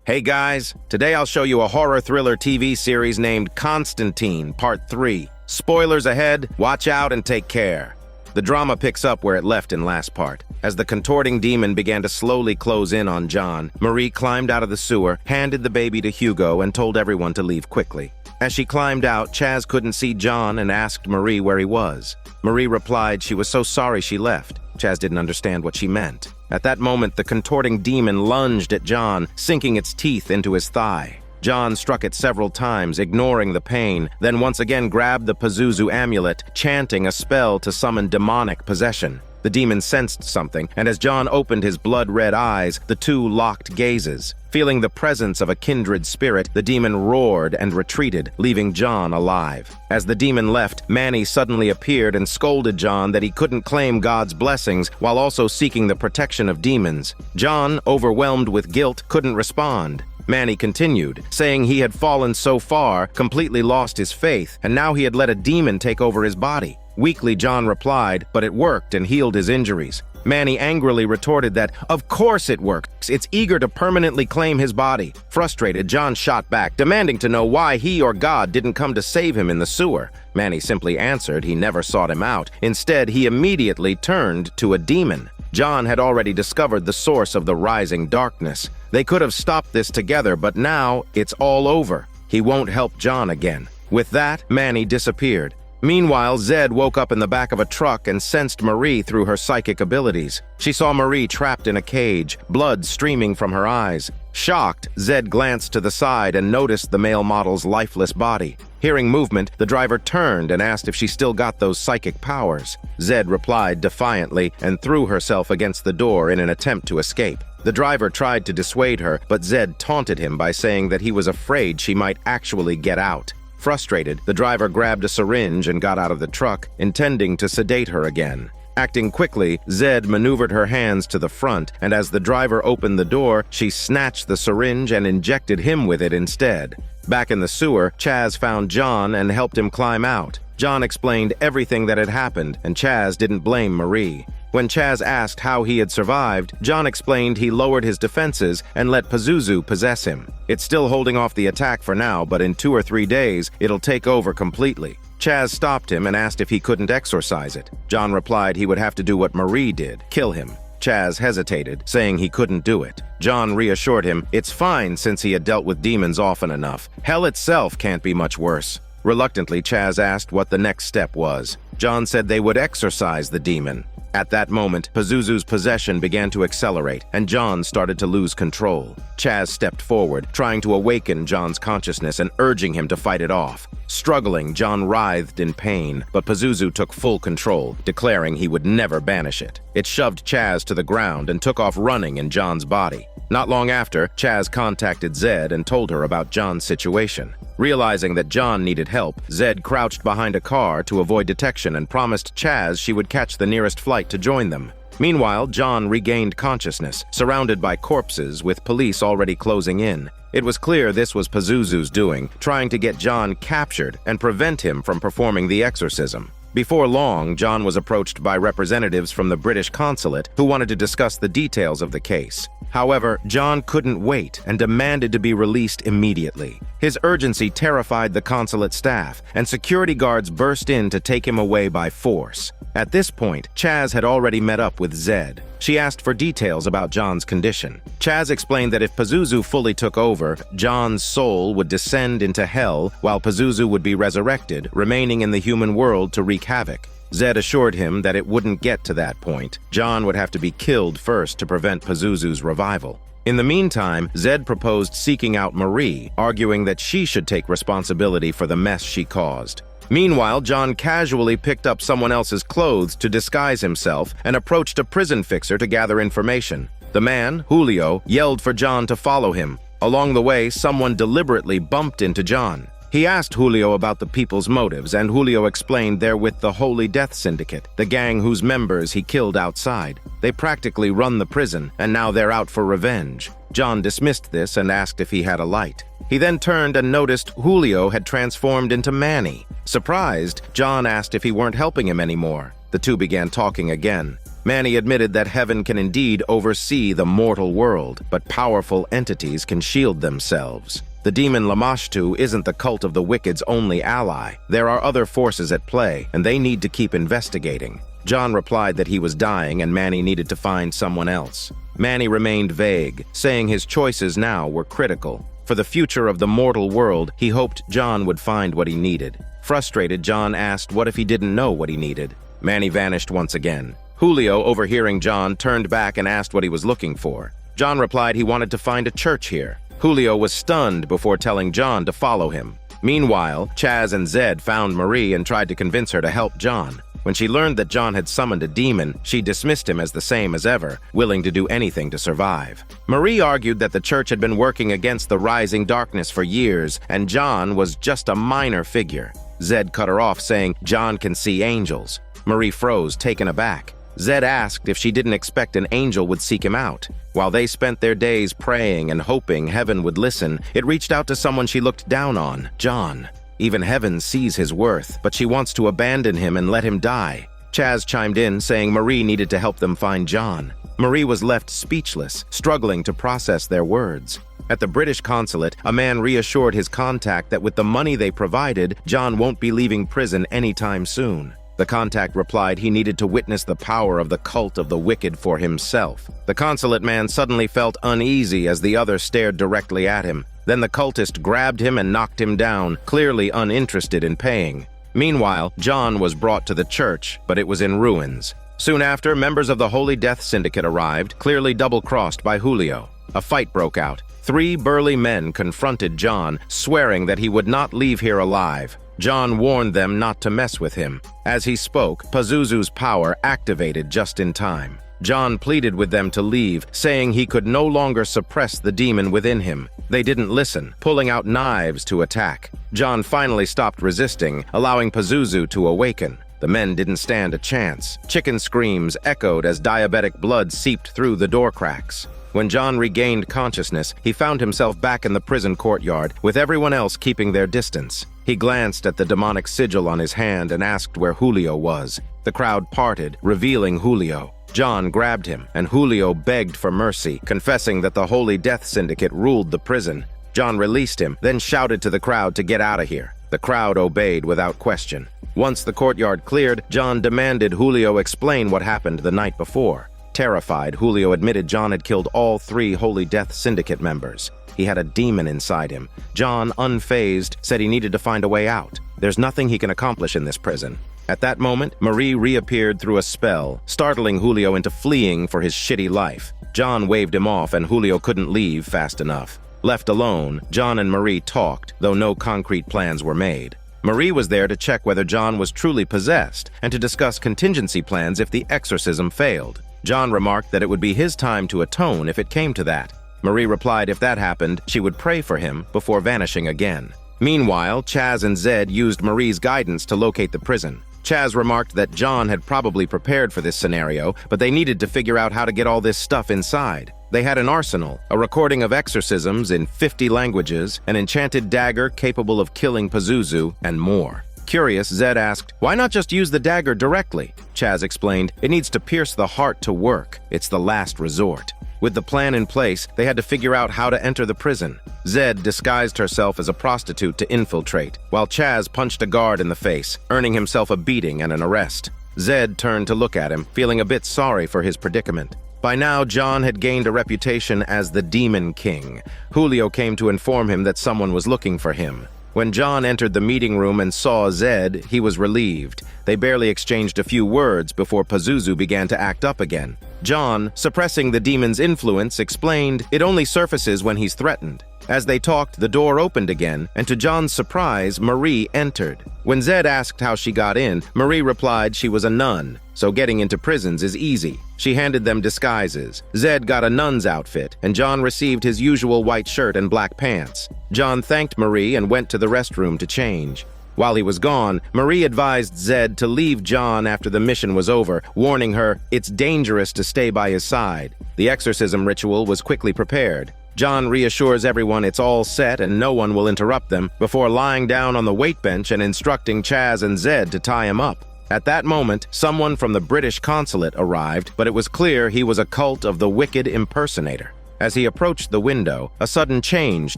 Hey guys, today I'll show you a horror thriller TV series named Constantine, Part 3. Spoilers ahead, watch out and take care. The drama picks up where it left in last part. As the contorting demon began to slowly close in on John, Marie climbed out of the sewer, handed the baby to Hugo, and told everyone to leave quickly. As she climbed out, Chaz couldn't see John and asked Marie where he was. Marie replied she was so sorry she left. Chaz didn't understand what she meant. At that moment, the contorting demon lunged at John, sinking its teeth into his thigh. John struck it several times, ignoring the pain, then once again grabbed the Pazuzu amulet, chanting a spell to summon demonic possession. The demon sensed something, and as John opened his blood-red eyes, the two locked gazes. Feeling the presence of a kindred spirit, the demon roared and retreated, leaving John alive. As the demon left, Manny suddenly appeared and scolded John that he couldn't claim God's blessings while also seeking the protection of demons. John, overwhelmed with guilt, couldn't respond. Manny continued, saying he had fallen so far, completely lost his faith, and now he had let a demon take over his body. Weakly, John replied, but it worked and healed his injuries. Manny angrily retorted that, of course it works, it's eager to permanently claim his body. Frustrated, John shot back, demanding to know why he or God didn't come to save him in the sewer. Manny simply answered he never sought him out. Instead, he immediately turned to a demon. John had already discovered the source of the rising darkness. They could have stopped this together, but now it's all over. He won't help John again. With that, Manny disappeared. Meanwhile, Zed woke up in the back of a truck and sensed Marie through her psychic abilities. She saw Marie trapped in a cage, blood streaming from her eyes. Shocked, Zed glanced to the side and noticed the male model's lifeless body. Hearing movement, the driver turned and asked if she still got those psychic powers. Zed replied defiantly and threw herself against the door in an attempt to escape. The driver tried to dissuade her, but Zed taunted him by saying that he was afraid she might actually get out. Frustrated, the driver grabbed a syringe and got out of the truck, intending to sedate her again. Acting quickly, Zed maneuvered her hands to the front, and as the driver opened the door, she snatched the syringe and injected him with it instead. Back in the sewer, Chaz found John and helped him climb out. John explained everything that had happened, and Chaz didn't blame Marie. When Chaz asked how he had survived, John explained he lowered his defenses and let Pazuzu possess him. It's still holding off the attack for now, but in 2 or 3 days, it'll take over completely. Chaz stopped him and asked if he couldn't exorcise it. John replied he would have to do what Marie did, kill him. Chaz hesitated, saying he couldn't do it. John reassured him it's fine since he had dealt with demons often enough. Hell itself can't be much worse. Reluctantly, Chaz asked what the next step was. John said they would exorcise the demon. At that moment, Pazuzu's possession began to accelerate, and John started to lose control. Chaz stepped forward, trying to awaken John's consciousness and urging him to fight it off. Struggling, John writhed in pain, but Pazuzu took full control, declaring he would never banish it. It shoved Chaz to the ground and took off running in John's body. Not long after, Chaz contacted Zed and told her about John's situation. Realizing that John needed help, Zed crouched behind a car to avoid detection and promised Chaz she would catch the nearest flight to join them. Meanwhile, John regained consciousness, surrounded by corpses with police already closing in. It was clear this was Pazuzu's doing, trying to get John captured and prevent him from performing the exorcism. Before long, John was approached by representatives from the British consulate who wanted to discuss the details of the case. However, John couldn't wait and demanded to be released immediately. His urgency terrified the consulate staff, and security guards burst in to take him away by force. At this point, Chaz had already met up with Zed. She asked for details about John's condition. Chaz explained that if Pazuzu fully took over, John's soul would descend into hell while Pazuzu would be resurrected, remaining in the human world to wreak havoc. Zed assured him that it wouldn't get to that point. John would have to be killed first to prevent Pazuzu's revival. In the meantime, Zed proposed seeking out Marie, arguing that she should take responsibility for the mess she caused. Meanwhile, John casually picked up someone else's clothes to disguise himself and approached a prison fixer to gather information. The man, Julio, yelled for John to follow him. Along the way, someone deliberately bumped into John. He asked Julio about the people's motives, and Julio explained they're with the Holy Death Syndicate, the gang whose members he killed outside. They practically run the prison, and now they're out for revenge. John dismissed this and asked if he had a light. He then turned and noticed Julio had transformed into Manny. Surprised, John asked if he weren't helping him anymore. The two began talking again. Manny admitted that heaven can indeed oversee the mortal world, but powerful entities can shield themselves. The demon Lamashtu isn't the cult of the wicked's only ally. There are other forces at play, and they need to keep investigating. John replied that he was dying and Manny needed to find someone else. Manny remained vague, saying his choices now were critical. For the future of the mortal world, he hoped John would find what he needed. Frustrated, John asked what if he didn't know what he needed. Manny vanished once again. Julio, overhearing John, turned back and asked what he was looking for. John replied he wanted to find a church here. Julio was stunned before telling John to follow him. Meanwhile, Chaz and Zed found Marie and tried to convince her to help John. When she learned that John had summoned a demon, she dismissed him as the same as ever, willing to do anything to survive. Marie argued that the church had been working against the rising darkness for years, and John was just a minor figure. Zed cut her off, saying John can see angels. Marie froze, taken aback. Zed asked if she didn't expect an angel would seek him out. While they spent their days praying and hoping heaven would listen, it reached out to someone she looked down on, John. Even heaven sees his worth, but she wants to abandon him and let him die. Chaz chimed in, saying Marie needed to help them find John. Marie was left speechless, struggling to process their words. At the British consulate, a man reassured his contact that with the money they provided, John won't be leaving prison anytime soon. The contact replied he needed to witness the power of the cult of the wicked for himself. The consulate man suddenly felt uneasy as the other stared directly at him. Then the cultist grabbed him and knocked him down, clearly uninterested in paying. Meanwhile, John was brought to the church, but it was in ruins. Soon after, members of the Holy Death Syndicate arrived, clearly double-crossed by Julio. A fight broke out. 3 burly men confronted John, swearing that he would not leave here alive. John warned them not to mess with him. As he spoke, Pazuzu's power activated just in time. John pleaded with them to leave, saying he could no longer suppress the demon within him. They didn't listen, pulling out knives to attack. John finally stopped resisting, allowing Pazuzu to awaken. The men didn't stand a chance. Chicken screams echoed as diabetic blood seeped through the door cracks. When John regained consciousness, he found himself back in the prison courtyard, with everyone else keeping their distance. He glanced at the demonic sigil on his hand and asked where Julio was. The crowd parted, revealing Julio. John grabbed him, and Julio begged for mercy, confessing that the Holy Death Syndicate ruled the prison. John released him, then shouted to the crowd to get out of here. The crowd obeyed without question. Once the courtyard cleared, John demanded Julio explain what happened the night before. Terrified, Julio admitted John had killed all 3 Holy Death Syndicate members. He had a demon inside him. John, unfazed, said he needed to find a way out. There's nothing he can accomplish in this prison. At that moment, Marie reappeared through a spell, startling Julio into fleeing for his shitty life. John waved him off, and Julio couldn't leave fast enough. Left alone, John and Marie talked, though no concrete plans were made. Marie was there to check whether John was truly possessed and to discuss contingency plans if the exorcism failed. John remarked that it would be his time to atone if it came to that. Marie replied if that happened, she would pray for him before vanishing again. Meanwhile, Chaz and Zed used Marie's guidance to locate the prison. Chaz remarked that John had probably prepared for this scenario, but they needed to figure out how to get all this stuff inside. They had an arsenal, a recording of exorcisms in 50 languages, an enchanted dagger capable of killing Pazuzu, and more. Curious, Zed asked, why not just use the dagger directly? Chaz explained, it needs to pierce the heart to work. It's the last resort. With the plan in place, they had to figure out how to enter the prison. Zed disguised herself as a prostitute to infiltrate, while Chaz punched a guard in the face, earning himself a beating and an arrest. Zed turned to look at him, feeling a bit sorry for his predicament. By now, John had gained a reputation as the Demon King. Julio came to inform him that someone was looking for him. When John entered the meeting room and saw Zed, he was relieved. They barely exchanged a few words before Pazuzu began to act up again. John, suppressing the demon's influence, explained, it only surfaces when he's threatened. As they talked, the door opened again, and to John's surprise, Marie entered. When Zed asked how she got in, Marie replied she was a nun, so getting into prisons is easy. She handed them disguises. Zed got a nun's outfit, and John received his usual white shirt and black pants. John thanked Marie and went to the restroom to change. While he was gone, Marie advised Zed to leave John after the mission was over, warning her it's dangerous to stay by his side. The exorcism ritual was quickly prepared. John reassures everyone it's all set and no one will interrupt them before lying down on the weight bench and instructing Chaz and Zed to tie him up. At that moment, someone from the British consulate arrived, but it was clear he was a cult of the wicked impersonator. As he approached the window, a sudden change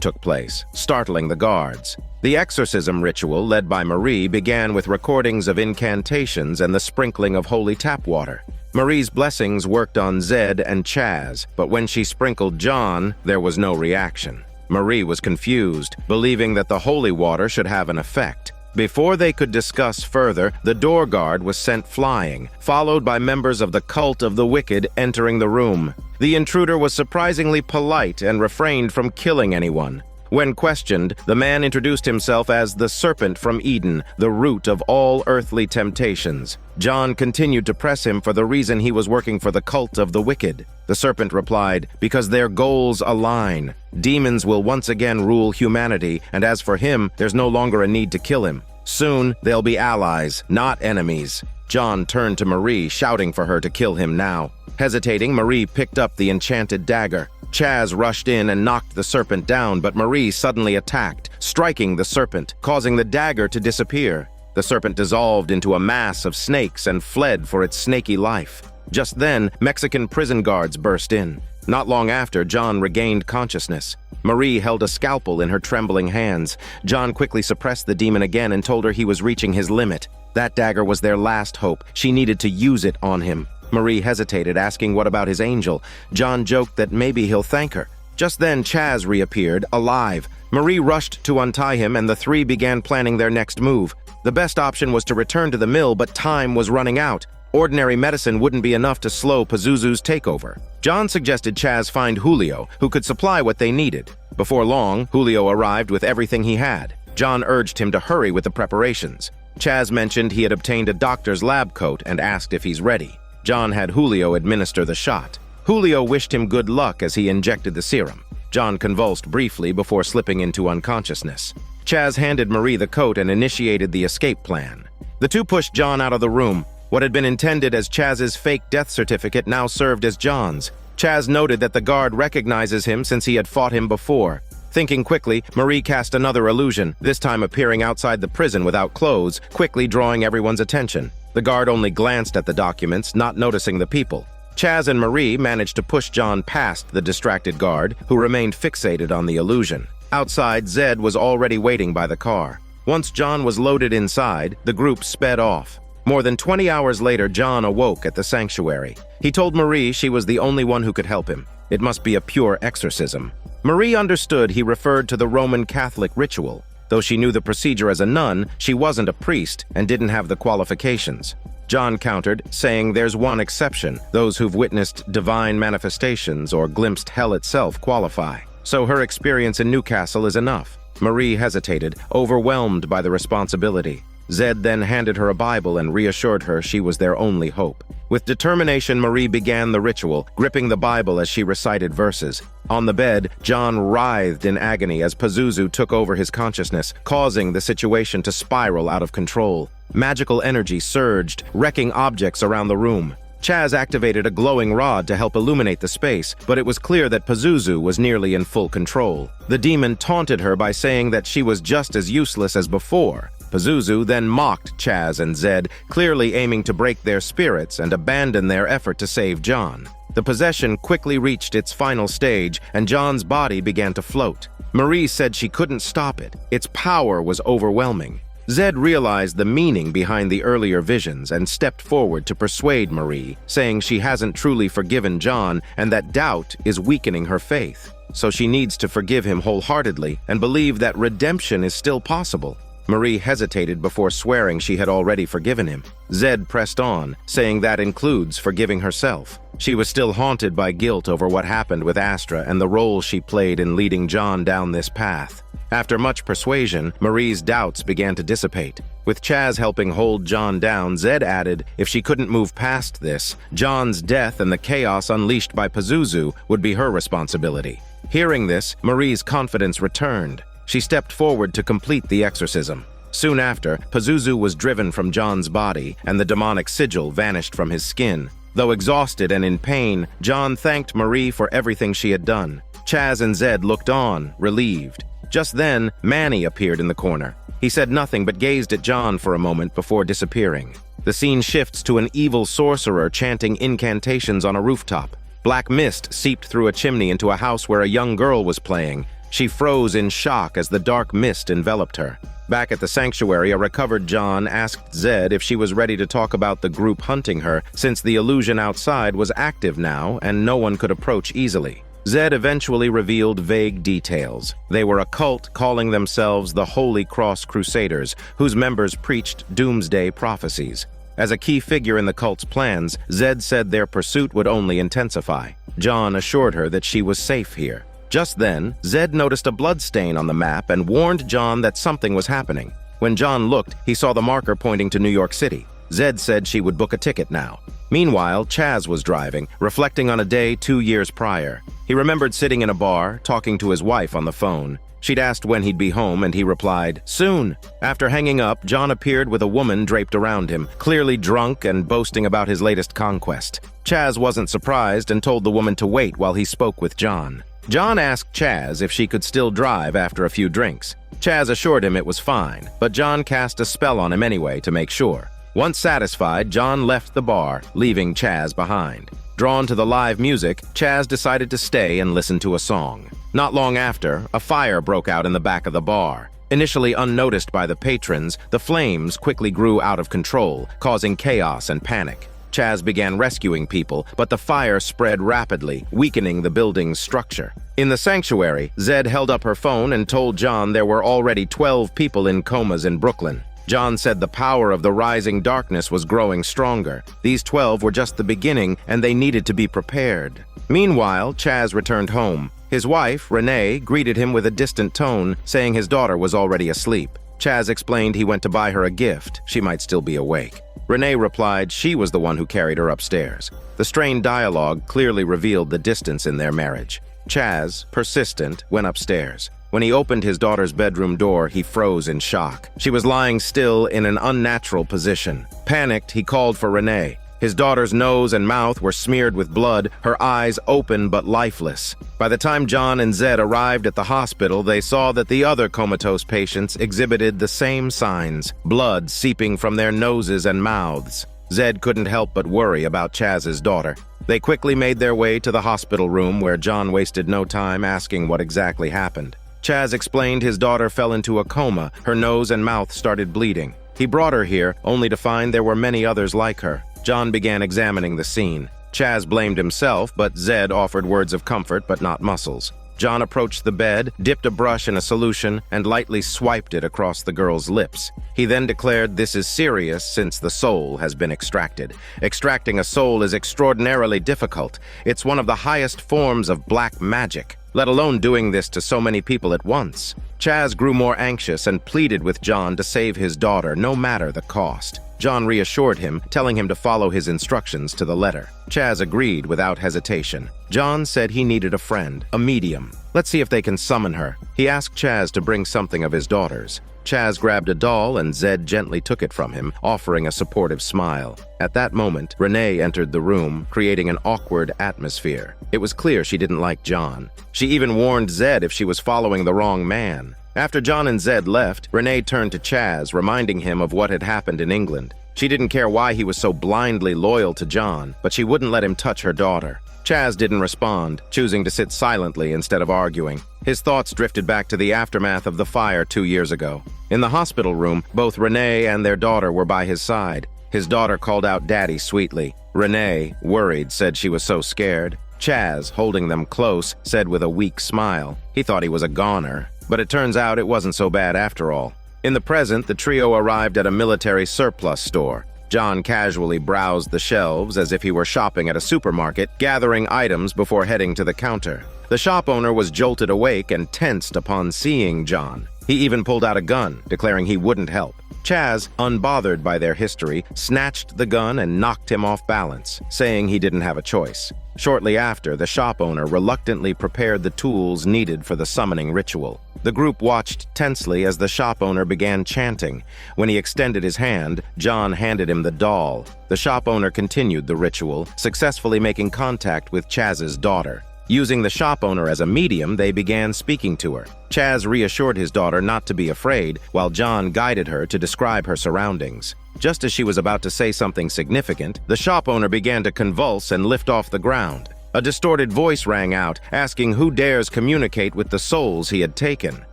took place, startling the guards. The exorcism ritual, led by Marie, began with recordings of incantations and the sprinkling of holy tap water. Marie's blessings worked on Zed and Chaz, but when she sprinkled John, there was no reaction. Marie was confused, believing that the holy water should have an effect. Before they could discuss further, the door guard was sent flying, followed by members of the cult of the wicked entering the room. The intruder was surprisingly polite and refrained from killing anyone. When questioned, the man introduced himself as the serpent from Eden, the root of all earthly temptations. John continued to press him for the reason he was working for the cult of the wicked. The serpent replied, because their goals align. Demons will once again rule humanity, and as for him, there's no longer a need to kill him. Soon, they'll be allies, not enemies. John turned to Marie, shouting for her to kill him now. Hesitating, Marie picked up the enchanted dagger. Chaz rushed in and knocked the serpent down, but Marie suddenly attacked, striking the serpent, causing the dagger to disappear. The serpent dissolved into a mass of snakes and fled for its snaky life. Just then, Mexican prison guards burst in. Not long after, John regained consciousness. Marie held a scalpel in her trembling hands. John quickly suppressed the demon again and told her he was reaching his limit. That dagger was their last hope. She needed to use it on him. Marie hesitated, asking what about his angel. John joked that maybe he'll thank her. Just then, Chaz reappeared, alive. Marie rushed to untie him, and the three began planning their next move. The best option was to return to the mill, but time was running out. Ordinary medicine wouldn't be enough to slow Pazuzu's takeover. John suggested Chaz find Julio, who could supply what they needed. Before long, Julio arrived with everything he had. John urged him to hurry with the preparations. Chaz mentioned he had obtained a doctor's lab coat and asked if he's ready. John had Julio administer the shot. Julio wished him good luck as he injected the serum. John convulsed briefly before slipping into unconsciousness. Chaz handed Marie the coat and initiated the escape plan. The two pushed John out of the room. What had been intended as Chaz's fake death certificate now served as John's. Chaz noted that the guard recognizes him since he had fought him before. Thinking quickly, Marie cast another illusion, this time appearing outside the prison without clothes, quickly drawing everyone's attention. The guard only glanced at the documents, not noticing the people. Chaz and Marie managed to push John past the distracted guard, who remained fixated on the illusion. Outside, Zed was already waiting by the car. Once John was loaded inside, the group sped off. More than 20 hours later, John awoke at the sanctuary. He told Marie she was the only one who could help him. It must be a pure exorcism. Marie understood he referred to the Roman Catholic ritual. Though she knew the procedure as a nun, she wasn't a priest and didn't have the qualifications. John countered, saying there's one exception. Those who've witnessed divine manifestations or glimpsed hell itself qualify. So her experience in Newcastle is enough. Marie hesitated, overwhelmed by the responsibility. Zed then handed her a Bible and reassured her she was their only hope. With determination, Marie began the ritual, gripping the Bible as she recited verses. On the bed, John writhed in agony as Pazuzu took over his consciousness, causing the situation to spiral out of control. Magical energy surged, wrecking objects around the room. Chaz activated a glowing rod to help illuminate the space, but it was clear that Pazuzu was nearly in full control. The demon taunted her by saying that she was just as useless as before. Pazuzu then mocked Chaz and Zed, clearly aiming to break their spirits and abandon their effort to save John. The possession quickly reached its final stage, and John's body began to float. Marie said she couldn't stop it. Its power was overwhelming. Zed realized the meaning behind the earlier visions and stepped forward to persuade Marie, saying she hasn't truly forgiven John and that doubt is weakening her faith. So she needs to forgive him wholeheartedly and believe that redemption is still possible. Marie hesitated before swearing she had already forgiven him. Zed pressed on, saying that includes forgiving herself. She was still haunted by guilt over what happened with Astra and the role she played in leading John down this path. After much persuasion, Marie's doubts began to dissipate. With Chaz helping hold John down, Zed added if she couldn't move past this, John's death and the chaos unleashed by Pazuzu would be her responsibility. Hearing this, Marie's confidence returned. She stepped forward to complete the exorcism. Soon after, Pazuzu was driven from John's body, and the demonic sigil vanished from his skin. Though exhausted and in pain, John thanked Marie for everything she had done. Chaz and Zed looked on, relieved. Just then, Manny appeared in the corner. He said nothing but gazed at John for a moment before disappearing. The scene shifts to an evil sorcerer chanting incantations on a rooftop. Black mist seeped through a chimney into a house where a young girl was playing. She froze in shock as the dark mist enveloped her. Back at the sanctuary, a recovered John asked Zed if she was ready to talk about the group hunting her, since the illusion outside was active now and no one could approach easily. Zed eventually revealed vague details. They were a cult calling themselves the Holy Cross Crusaders, whose members preached doomsday prophecies. As a key figure in the cult's plans, Zed said their pursuit would only intensify. John assured her that she was safe here. Just then, Zed noticed a bloodstain on the map and warned John that something was happening. When John looked, he saw the marker pointing to New York City. Zed said she would book a ticket now. Meanwhile, Chaz was driving, reflecting on a day 2 years prior. He remembered sitting in a bar, talking to his wife on the phone. She'd asked when he'd be home, and he replied, "Soon." After hanging up, John appeared with a woman draped around him, clearly drunk and boasting about his latest conquest. Chaz wasn't surprised and told the woman to wait while he spoke with John. John asked Chaz if she could still drive after a few drinks. Chaz assured him it was fine, but John cast a spell on him anyway to make sure. Once satisfied, John left the bar, leaving Chaz behind. Drawn to the live music, Chaz decided to stay and listen to a song. Not long after, a fire broke out in the back of the bar. Initially unnoticed by the patrons, the flames quickly grew out of control, causing chaos and panic. Chaz began rescuing people, but the fire spread rapidly, weakening the building's structure. In the sanctuary, Zed held up her phone and told John there were already 12 people in comas in Brooklyn. John said the power of the rising darkness was growing stronger. These 12 were just the beginning, and they needed to be prepared. Meanwhile, Chaz returned home. His wife, Renee, greeted him with a distant tone, saying his daughter was already asleep. Chaz explained he went to buy her a gift. She might still be awake. Renee replied she was the one who carried her upstairs. The strained dialogue clearly revealed the distance in their marriage. Chaz, persistent, went upstairs. When he opened his daughter's bedroom door, he froze in shock. She was lying still in an unnatural position. Panicked, he called for Renee. His daughter's nose and mouth were smeared with blood, her eyes open but lifeless. By the time John and Zed arrived at the hospital, they saw that the other comatose patients exhibited the same signs, blood seeping from their noses and mouths. Zed couldn't help but worry about Chaz's daughter. They quickly made their way to the hospital room where John wasted no time asking what exactly happened. Chaz explained his daughter fell into a coma, her nose and mouth started bleeding. He brought her here, only to find there were many others like her. John began examining the scene. Chaz blamed himself, but Zed offered words of comfort but not muscles. John approached the bed, dipped a brush in a solution, and lightly swiped it across the girl's lips. He then declared this is serious since the soul has been extracted. Extracting a soul is extraordinarily difficult. It's one of the highest forms of black magic, let alone doing this to so many people at once. Chaz grew more anxious and pleaded with John to save his daughter, no matter the cost. John reassured him, telling him to follow his instructions to the letter. Chaz agreed without hesitation. John said he needed a friend, a medium. Let's see if they can summon her. He asked Chaz to bring something of his daughter's. Chaz grabbed a doll and Zed gently took it from him, offering a supportive smile. At that moment, Renee entered the room, creating an awkward atmosphere. It was clear she didn't like John. She even warned Zed if she was following the wrong man. After John and Zed left, Renee turned to Chaz, reminding him of what had happened in England. She didn't care why he was so blindly loyal to John, but she wouldn't let him touch her daughter. Chaz didn't respond, choosing to sit silently instead of arguing. His thoughts drifted back to the aftermath of the fire 2 years ago. In the hospital room, both Renee and their daughter were by his side. His daughter called out Daddy sweetly. Renee, worried, said she was so scared. Chaz, holding them close, said with a weak smile he thought he was a goner. But it turns out it wasn't so bad after all. In the present, the trio arrived at a military surplus store. John casually browsed the shelves as if he were shopping at a supermarket, gathering items before heading to the counter. The shop owner was jolted awake and tensed upon seeing John. He even pulled out a gun, declaring he wouldn't help. Chaz, unbothered by their history, snatched the gun and knocked him off balance, saying he didn't have a choice. Shortly after, the shop owner reluctantly prepared the tools needed for the summoning ritual. The group watched tensely as the shop owner began chanting. When he extended his hand, John handed him the doll. The shop owner continued the ritual, successfully making contact with Chaz's daughter. Using the shop owner as a medium, they began speaking to her. Chaz reassured his daughter not to be afraid, while John guided her to describe her surroundings. Just as she was about to say something significant, the shop owner began to convulse and lift off the ground. A distorted voice rang out, asking who dares communicate with the souls he had taken.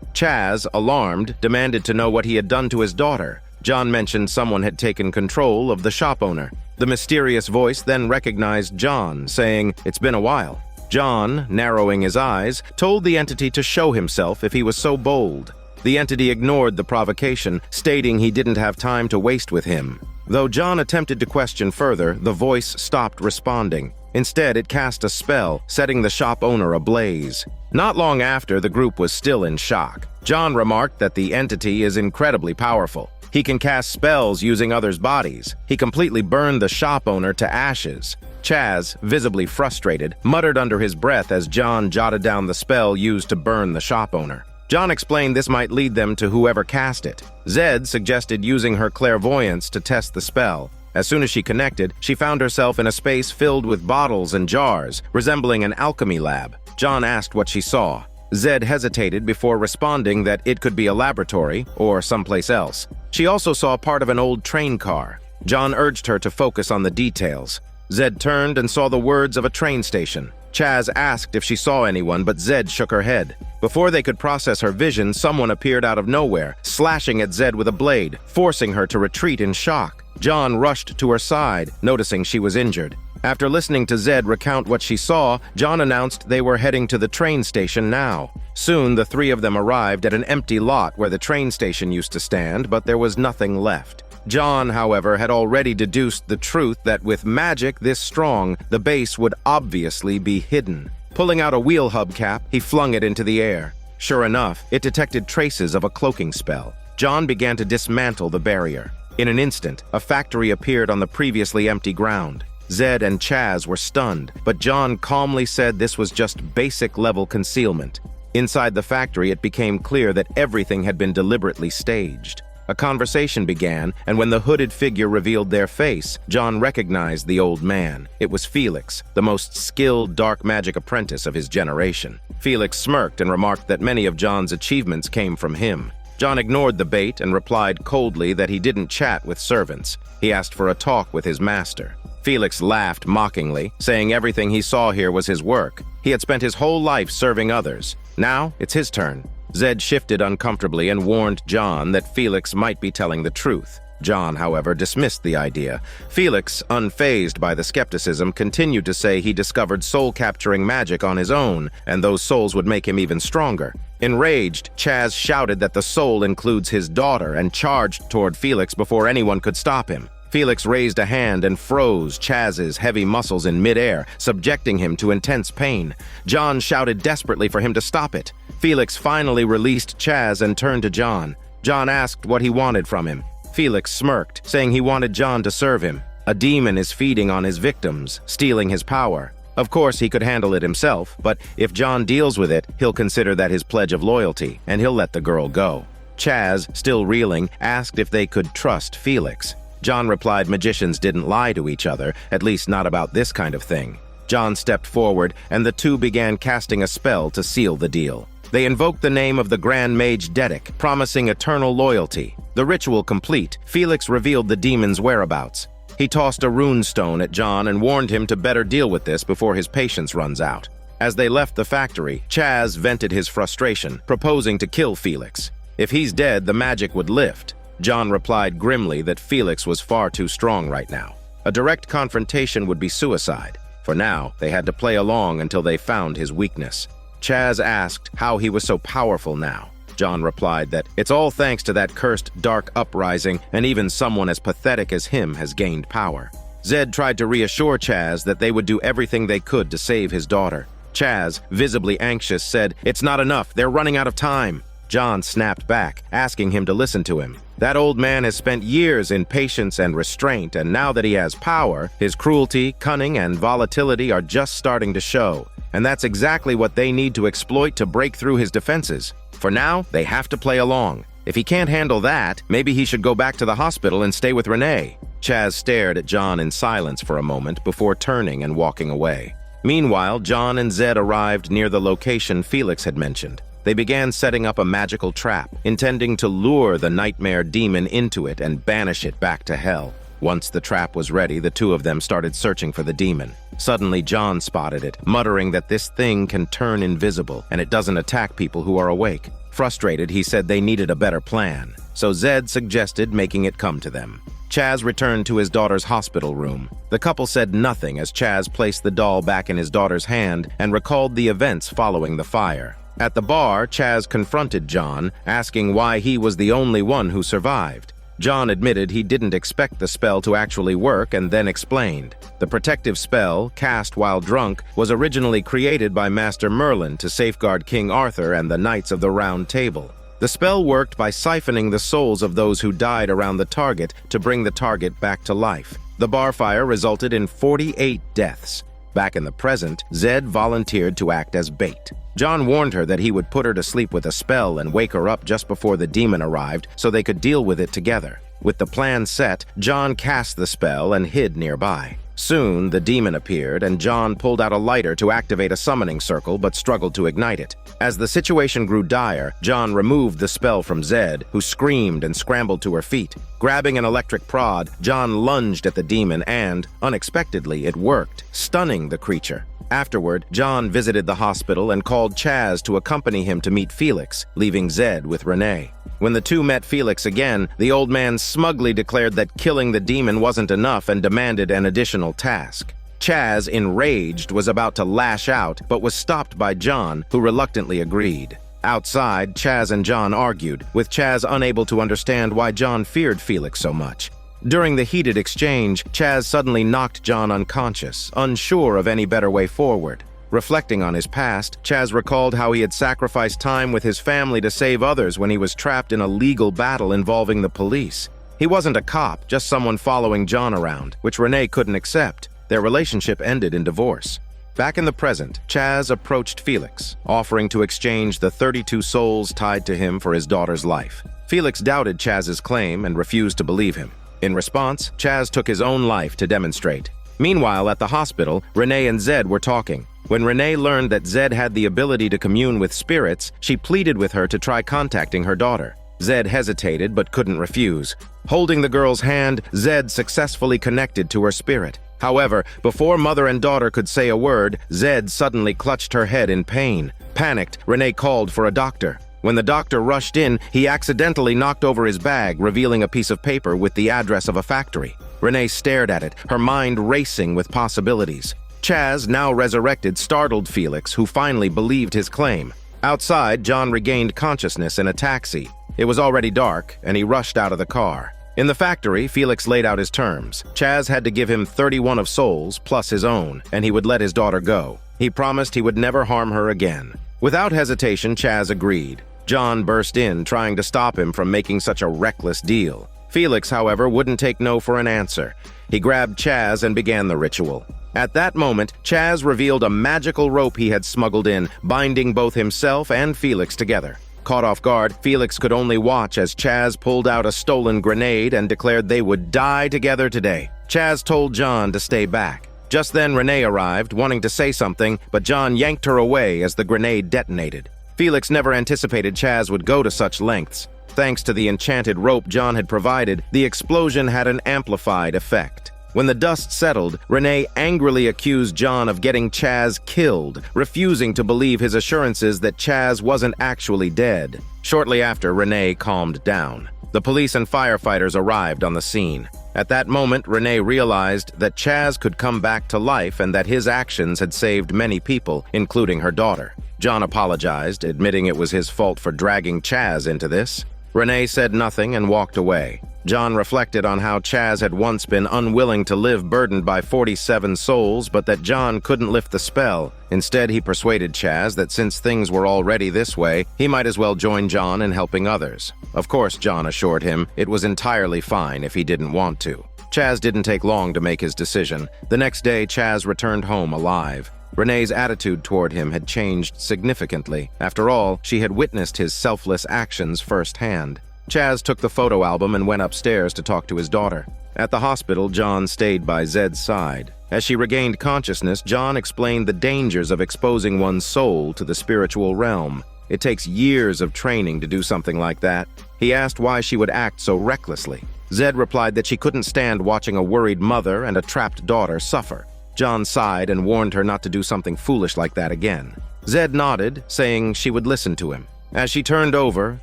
Chaz, alarmed, demanded to know what he had done to his daughter. John mentioned someone had taken control of the shop owner. The mysterious voice then recognized John, saying, "It's been a while." John, narrowing his eyes, told the entity to show himself if he was so bold. The entity ignored the provocation, stating he didn't have time to waste with him. Though John attempted to question further, the voice stopped responding. Instead, it cast a spell, setting the shop owner ablaze. Not long after, the group was still in shock. John remarked that the entity is incredibly powerful. He can cast spells using others' bodies. He completely burned the shop owner to ashes. Chaz, visibly frustrated, muttered under his breath as John jotted down the spell used to burn the shop owner. John explained this might lead them to whoever cast it. Zed suggested using her clairvoyance to test the spell. As soon as she connected, she found herself in a space filled with bottles and jars, resembling an alchemy lab. John asked what she saw. Zed hesitated before responding that it could be a laboratory or someplace else. She also saw part of an old train car. John urged her to focus on the details. Zed turned and saw the words of a train station. Chaz asked if she saw anyone, but Zed shook her head. Before they could process her vision, someone appeared out of nowhere, slashing at Zed with a blade, forcing her to retreat in shock. John rushed to her side, noticing she was injured. After listening to Zed recount what she saw, John announced they were heading to the train station now. Soon, the three of them arrived at an empty lot where the train station used to stand, but there was nothing left. John, however, had already deduced the truth that with magic this strong, the base would obviously be hidden. Pulling out a wheel hubcap, he flung it into the air. Sure enough, it detected traces of a cloaking spell. John began to dismantle the barrier. In an instant, a factory appeared on the previously empty ground. Zed and Chaz were stunned, but John calmly said this was just basic-level concealment. Inside the factory, it became clear that everything had been deliberately staged. A conversation began, and when the hooded figure revealed their face, John recognized the old man. It was Felix, the most skilled dark magic apprentice of his generation. Felix smirked and remarked that many of John's achievements came from him. John ignored the bait and replied coldly that he didn't chat with servants. He asked for a talk with his master. Felix laughed mockingly, saying everything he saw here was his work. He had spent his whole life serving others. Now, it's his turn. Zed shifted uncomfortably and warned John that Felix might be telling the truth. John, however, dismissed the idea. Felix, unfazed by the skepticism, continued to say he discovered soul-capturing magic on his own, and those souls would make him even stronger. Enraged, Chaz shouted that the soul includes his daughter and charged toward Felix before anyone could stop him. Felix raised a hand and froze Chaz's heavy muscles in midair, subjecting him to intense pain. John shouted desperately for him to stop it. Felix finally released Chaz and turned to John. John asked what he wanted from him. Felix smirked, saying he wanted John to serve him. A demon is feeding on his victims, stealing his power. Of course, he could handle it himself, but if John deals with it, he'll consider that his pledge of loyalty, and he'll let the girl go. Chaz, still reeling, asked if they could trust Felix. John replied magicians didn't lie to each other, at least not about this kind of thing. John stepped forward, and the two began casting a spell to seal the deal. They invoked the name of the Grand Mage Dedic, promising eternal loyalty. The ritual complete, Felix revealed the demon's whereabouts. He tossed a rune stone at John and warned him to better deal with this before his patience runs out. As they left the factory, Chaz vented his frustration, proposing to kill Felix. If he's dead, the magic would lift. John replied grimly that Felix was far too strong right now. A direct confrontation would be suicide. For now, they had to play along until they found his weakness. Chaz asked how he was so powerful now. John replied that it's all thanks to that cursed dark uprising, and even someone as pathetic as him has gained power. Zed tried to reassure Chaz that they would do everything they could to save his daughter. Chaz, visibly anxious, said, "It's not enough, they're running out of time." John snapped back, asking him to listen to him. That old man has spent years in patience and restraint, and now that he has power, his cruelty, cunning, and volatility are just starting to show. And that's exactly what they need to exploit to break through his defenses. For now, they have to play along. If he can't handle that, maybe he should go back to the hospital and stay with Renee. Chaz stared at John in silence for a moment before turning and walking away. Meanwhile, John and Zed arrived near the location Felix had mentioned. They began setting up a magical trap, intending to lure the nightmare demon into it and banish it back to hell. Once the trap was ready, the two of them started searching for the demon. Suddenly, John spotted it, muttering that this thing can turn invisible and it doesn't attack people who are awake. Frustrated, he said they needed a better plan, so Zed suggested making it come to them. Chaz returned to his daughter's hospital room. The couple said nothing as Chaz placed the doll back in his daughter's hand and recalled the events following the fire. At the bar, Chaz confronted John, asking why he was the only one who survived. John admitted he didn't expect the spell to actually work and then explained. The protective spell, cast while drunk, was originally created by Master Merlin to safeguard King Arthur and the Knights of the Round Table. The spell worked by siphoning the souls of those who died around the target to bring the target back to life. The bar fire resulted in 48 deaths. Back in the present, Zed volunteered to act as bait. John warned her that he would put her to sleep with a spell and wake her up just before the demon arrived so they could deal with it together. With the plan set, John cast the spell and hid nearby. Soon, the demon appeared, and John pulled out a lighter to activate a summoning circle but struggled to ignite it. As the situation grew dire, John removed the spell from Zed, who screamed and scrambled to her feet. Grabbing an electric prod, John lunged at the demon and, unexpectedly, it worked, stunning the creature. Afterward, John visited the hospital and called Chaz to accompany him to meet Felix, leaving Zed with Renee. When the two met Felix again, the old man smugly declared that killing the demon wasn't enough and demanded an additional task. Chaz, enraged, was about to lash out, but was stopped by John, who reluctantly agreed. Outside, Chaz and John argued, with Chaz unable to understand why John feared Felix so much. During the heated exchange, Chaz suddenly knocked John unconscious, unsure of any better way forward. Reflecting on his past, Chaz recalled how he had sacrificed time with his family to save others when he was trapped in a legal battle involving the police. He wasn't a cop, just someone following John around, which Renee couldn't accept. Their relationship ended in divorce. Back in the present, Chaz approached Felix, offering to exchange the 32 souls tied to him for his daughter's life. Felix doubted Chaz's claim and refused to believe him. In response, Chaz took his own life to demonstrate. Meanwhile, at the hospital, Renee and Zed were talking. When Renee learned that Zed had the ability to commune with spirits, she pleaded with her to try contacting her daughter. Zed hesitated but couldn't refuse. Holding the girl's hand, Zed successfully connected to her spirit. However, before mother and daughter could say a word, Zed suddenly clutched her head in pain. Panicked, Renee called for a doctor. When the doctor rushed in, he accidentally knocked over his bag, revealing a piece of paper with the address of a factory. Renee stared at it, her mind racing with possibilities. Chaz, now resurrected, startled Felix, who finally believed his claim. Outside, John regained consciousness in a taxi. It was already dark, and he rushed out of the car. In the factory, Felix laid out his terms. Chaz had to give him 31 of souls, plus his own, and he would let his daughter go. He promised he would never harm her again. Without hesitation, Chaz agreed. John burst in, trying to stop him from making such a reckless deal. Felix, however, wouldn't take no for an answer. He grabbed Chaz and began the ritual. At that moment, Chaz revealed a magical rope he had smuggled in, binding both himself and Felix together. Caught off guard, Felix could only watch as Chaz pulled out a stolen grenade and declared they would die together today. Chaz told John to stay back. Just then, Renee arrived, wanting to say something, but John yanked her away as the grenade detonated. Felix never anticipated Chaz would go to such lengths. Thanks to the enchanted rope John had provided, the explosion had an amplified effect. When the dust settled, Renee angrily accused John of getting Chaz killed, refusing to believe his assurances that Chaz wasn't actually dead. Shortly after, Renee calmed down. The police and firefighters arrived on the scene. At that moment, Renee realized that Chaz could come back to life and that his actions had saved many people, including her daughter. John apologized, admitting it was his fault for dragging Chaz into this. Renee said nothing and walked away. John reflected on how Chaz had once been unwilling to live burdened by 47 souls, but that John couldn't lift the spell. Instead, he persuaded Chaz that since things were already this way, he might as well join John in helping others. Of course, John assured him it was entirely fine if he didn't want to. Chaz didn't take long to make his decision. The next day, Chaz returned home alive. Renee's attitude toward him had changed significantly. After all, she had witnessed his selfless actions firsthand. Chaz took the photo album and went upstairs to talk to his daughter. At the hospital, John stayed by Zed's side. As she regained consciousness, John explained the dangers of exposing one's soul to the spiritual realm. It takes years of training to do something like that. He asked why she would act so recklessly. Zed replied that she couldn't stand watching a worried mother and a trapped daughter suffer. John sighed and warned her not to do something foolish like that again. Zed nodded, saying she would listen to him. As she turned over,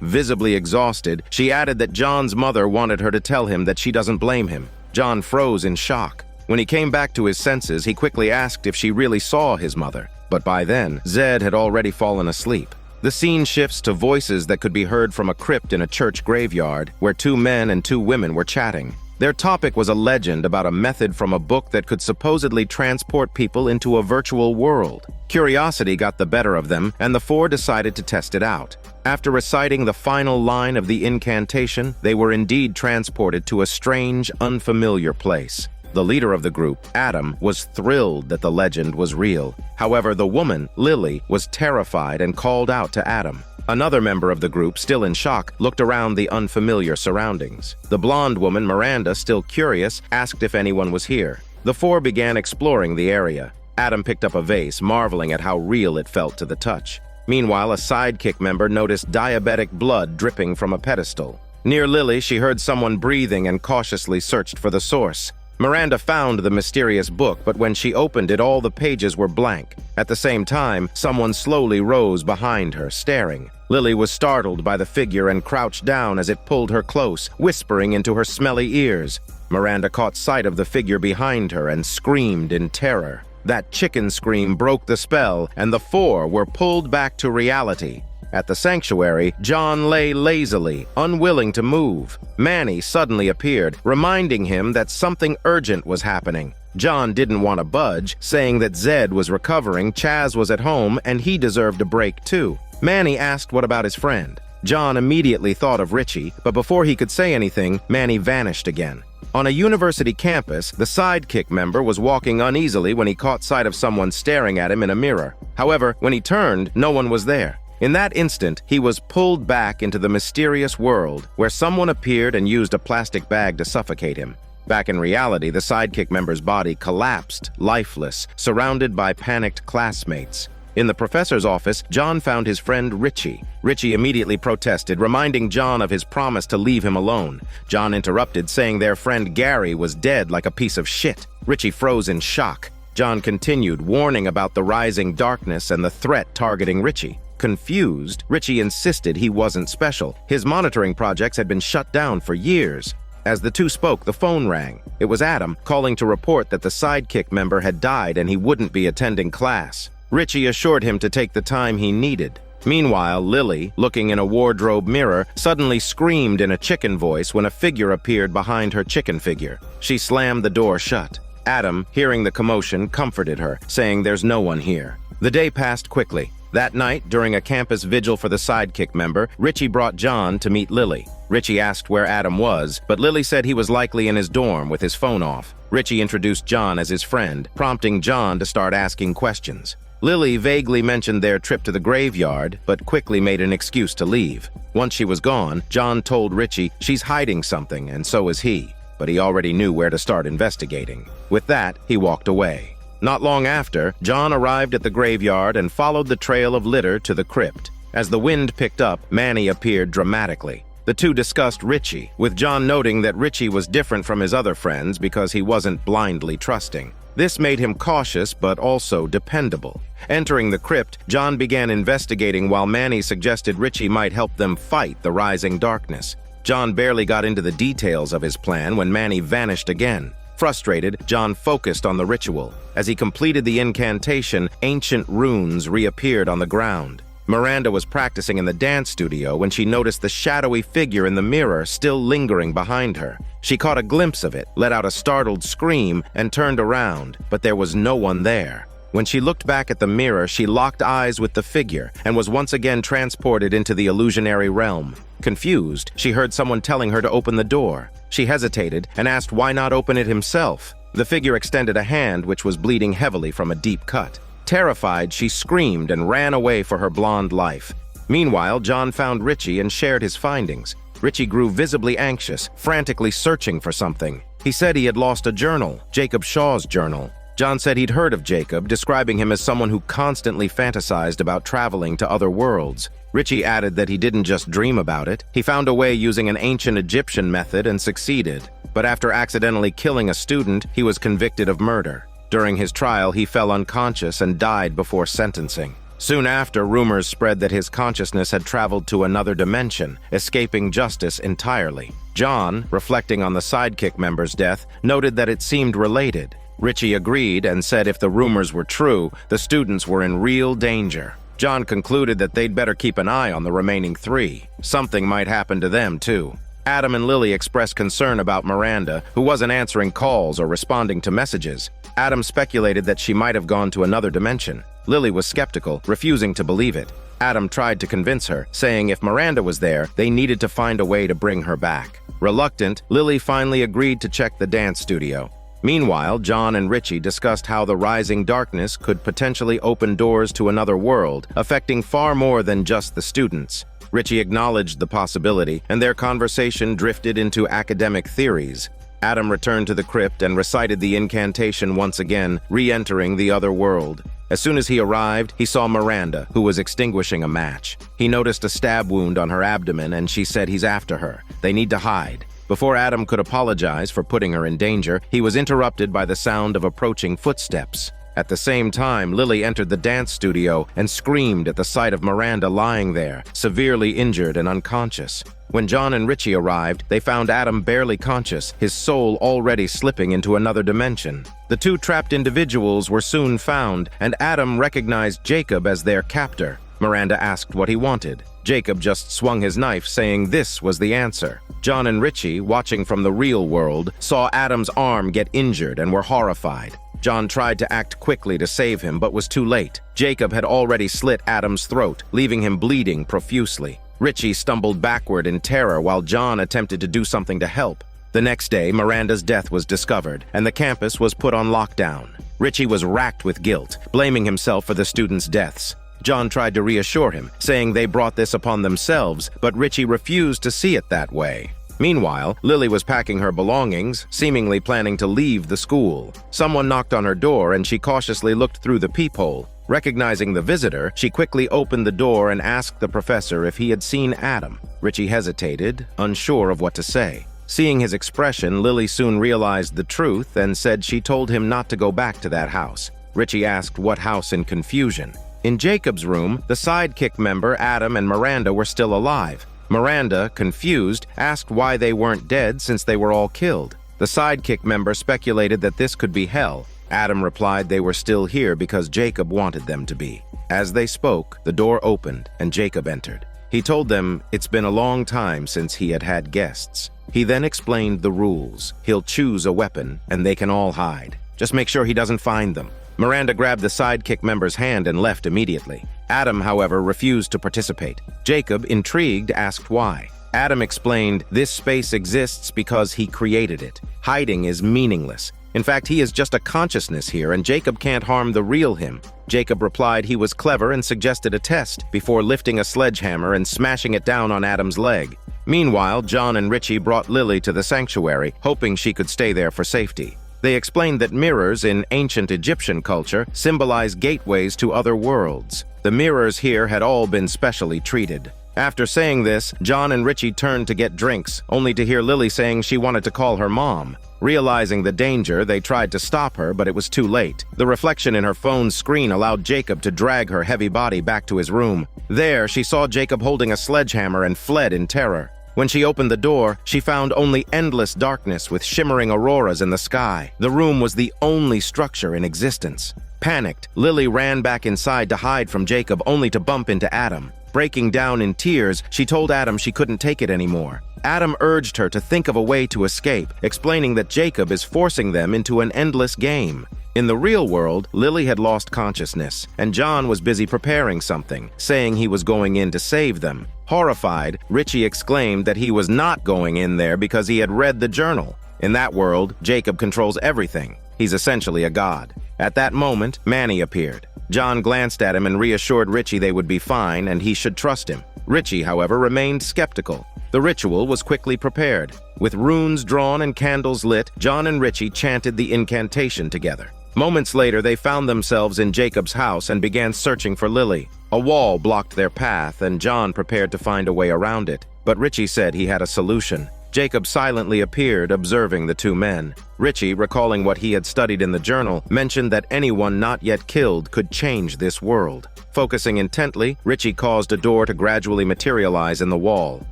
visibly exhausted, she added that John's mother wanted her to tell him that she doesn't blame him. John froze in shock. When he came back to his senses, he quickly asked if she really saw his mother. But by then, Zed had already fallen asleep. The scene shifts to voices that could be heard from a crypt in a church graveyard, where 2 men and 2 women were chatting. Their topic was a legend about a method from a book that could supposedly transport people into a virtual world. Curiosity got the better of them, and the 4 decided to test it out. After reciting the final line of the incantation, they were indeed transported to a strange, unfamiliar place. The leader of the group, Adam, was thrilled that the legend was real. However, the woman, Lily, was terrified and called out to Adam. Another member of the group, still in shock, looked around the unfamiliar surroundings. The blonde woman, Miranda, still curious, asked if anyone was here. The 4 began exploring the area. Adam picked up a vase, marveling at how real it felt to the touch. Meanwhile, a sidekick member noticed diabetic blood dripping from a pedestal. Near Lily, she heard someone breathing and cautiously searched for the source. Miranda found the mysterious book, but when she opened it, all the pages were blank. At the same time, someone slowly rose behind her, staring. Lily was startled by the figure and crouched down as it pulled her close, whispering into her smelly ears. Miranda caught sight of the figure behind her and screamed in terror. That chicken scream broke the spell, and the 4 were pulled back to reality. At the sanctuary, John lay lazily, unwilling to move. Manny suddenly appeared, reminding him that something urgent was happening. John didn't want to budge, saying that Zed was recovering, Chaz was at home, and he deserved a break too. Manny asked what about his friend. John immediately thought of Richie, but before he could say anything, Manny vanished again. On a university campus, the sidekick member was walking uneasily when he caught sight of someone staring at him in a mirror. However, when he turned, no one was there. In that instant, he was pulled back into the mysterious world where someone appeared and used a plastic bag to suffocate him. Back in reality, the sidekick member's body collapsed, lifeless, surrounded by panicked classmates. In the professor's office, John found his friend Richie. Richie immediately protested, reminding John of his promise to leave him alone. John interrupted, saying their friend Gary was dead like a piece of shit. Richie froze in shock. John continued, warning about the rising darkness and the threat targeting Richie. Confused, Richie insisted he wasn't special. His monitoring projects had been shut down for years. As the 2 spoke, the phone rang. It was Adam, calling to report that the sidekick member had died and he wouldn't be attending class. Richie assured him to take the time he needed. Meanwhile, Lily, looking in a wardrobe mirror, suddenly screamed in a chicken voice when a figure appeared behind her chicken figure. She slammed the door shut. Adam, hearing the commotion, comforted her, saying there's no one here. The day passed quickly. That night, during a campus vigil for the sidekick member, Richie brought John to meet Lily. Richie asked where Adam was, but Lily said he was likely in his dorm with his phone off. Richie introduced John as his friend, prompting John to start asking questions. Lily vaguely mentioned their trip to the graveyard, but quickly made an excuse to leave. Once she was gone, John told Richie she's hiding something, and so is he. But he already knew where to start investigating. With that, he walked away. Not long after, John arrived at the graveyard and followed the trail of litter to the crypt. As the wind picked up, Manny appeared dramatically. The 2 discussed Richie, with John noting that Richie was different from his other friends because he wasn't blindly trusting. This made him cautious but also dependable. Entering the crypt, John began investigating while Manny suggested Richie might help them fight the rising darkness. John barely got into the details of his plan when Manny vanished again. Frustrated, John focused on the ritual. As he completed the incantation, ancient runes reappeared on the ground. Miranda was practicing in the dance studio when she noticed the shadowy figure in the mirror still lingering behind her. She caught a glimpse of it, let out a startled scream, and turned around, but there was no one there. When she looked back at the mirror, she locked eyes with the figure and was once again transported into the illusionary realm. Confused, she heard someone telling her to open the door. She hesitated and asked why not open it himself. The figure extended a hand which was bleeding heavily from a deep cut. Terrified, she screamed and ran away for her blonde life. Meanwhile, John found Richie and shared his findings. Richie grew visibly anxious, frantically searching for something. He said he had lost a journal, Jacob Shaw's journal. John said he'd heard of Jacob, describing him as someone who constantly fantasized about traveling to other worlds. Richie added that he didn't just dream about it. He found a way using an ancient Egyptian method and succeeded. But after accidentally killing a student, he was convicted of murder. During his trial, he fell unconscious and died before sentencing. Soon after, rumors spread that his consciousness had traveled to another dimension, escaping justice entirely. John, reflecting on the sidekick member's death, noted that it seemed related. Richie agreed and said if the rumors were true, the students were in real danger. John concluded that they'd better keep an eye on the remaining three. Something might happen to them, too. Adam and Lily expressed concern about Miranda, who wasn't answering calls or responding to messages. Adam speculated that she might have gone to another dimension. Lily was skeptical, refusing to believe it. Adam tried to convince her, saying if Miranda was there, they needed to find a way to bring her back. Reluctant, Lily finally agreed to check the dance studio. Meanwhile, John and Richie discussed how the rising darkness could potentially open doors to another world, affecting far more than just the students. Richie acknowledged the possibility, and their conversation drifted into academic theories. Adam returned to the crypt and recited the incantation once again, re-entering the other world. As soon as he arrived, he saw Miranda, who was extinguishing a match. He noticed a stab wound on her abdomen, and she said he's after her. They need to hide. Before Adam could apologize for putting her in danger, he was interrupted by the sound of approaching footsteps. At the same time, Lily entered the dance studio and screamed at the sight of Miranda lying there, severely injured and unconscious. When John and Richie arrived, they found Adam barely conscious, his soul already slipping into another dimension. The two trapped individuals were soon found, and Adam recognized Jacob as their captor. Miranda asked what he wanted. Jacob just swung his knife, saying this was the answer. John and Richie, watching from the real world, saw Adam's arm get injured and were horrified. John tried to act quickly to save him, but was too late. Jacob had already slit Adam's throat, leaving him bleeding profusely. Richie stumbled backward in terror while John attempted to do something to help. The next day, Miranda's death was discovered, and the campus was put on lockdown. Richie was racked with guilt, blaming himself for the students' deaths. John tried to reassure him, saying they brought this upon themselves, but Richie refused to see it that way. Meanwhile, Lily was packing her belongings, seemingly planning to leave the school. Someone knocked on her door and she cautiously looked through the peephole. Recognizing the visitor, she quickly opened the door and asked the professor if he had seen Adam. Richie hesitated, unsure of what to say. Seeing his expression, Lily soon realized the truth and said she told him not to go back to that house. Richie asked what house in confusion. In Jacob's room, the sidekick member Adam and Miranda were still alive. Miranda, confused, asked why they weren't dead since they were all killed. The sidekick member speculated that this could be hell. Adam replied they were still here because Jacob wanted them to be. As they spoke, the door opened and Jacob entered. He told them it's been a long time since he had had guests. He then explained the rules. He'll choose a weapon and they can all hide. Just make sure he doesn't find them. Miranda grabbed the sidekick member's hand and left immediately. Adam, however, refused to participate. Jacob, intrigued, asked why. Adam explained this space exists because he created it. Hiding is meaningless. In fact, he is just a consciousness here, and Jacob can't harm the real him. Jacob replied he was clever and suggested a test before lifting a sledgehammer and smashing it down on Adam's leg. Meanwhile, John and Richie brought Lily to the sanctuary, hoping she could stay there for safety. They explained that mirrors in ancient Egyptian culture symbolize gateways to other worlds. The mirrors here had all been specially treated. After saying this, John and Richie turned to get drinks, only to hear Lily saying she wanted to call her mom. Realizing the danger, they tried to stop her, but it was too late. The reflection in her phone's screen allowed Jacob to drag her heavy body back to his room. There, she saw Jacob holding a sledgehammer and fled in terror. When she opened the door, she found only endless darkness with shimmering auroras in the sky. The room was the only structure in existence. Panicked, Lily ran back inside to hide from Jacob, only to bump into Adam. Breaking down in tears, she told Adam she couldn't take it anymore. Adam urged her to think of a way to escape, explaining that Jacob is forcing them into an endless game. In the real world, Lily had lost consciousness, and John was busy preparing something, saying he was going in to save them. Horrified, Richie exclaimed that he was not going in there because he had read the journal. In that world, Jacob controls everything. He's essentially a god. At that moment, Manny appeared. John glanced at him and reassured Richie they would be fine and he should trust him. Richie, however, remained skeptical. The ritual was quickly prepared. With runes drawn and candles lit, John and Richie chanted the incantation together. Moments later, they found themselves in Jacob's house and began searching for Lily. A wall blocked their path, and John prepared to find a way around it. But Richie said he had a solution. Jacob silently appeared, observing the two men. Richie, recalling what he had studied in the journal, mentioned that anyone not yet killed could change this world. Focusing intently, Richie caused a door to gradually materialize in the wall.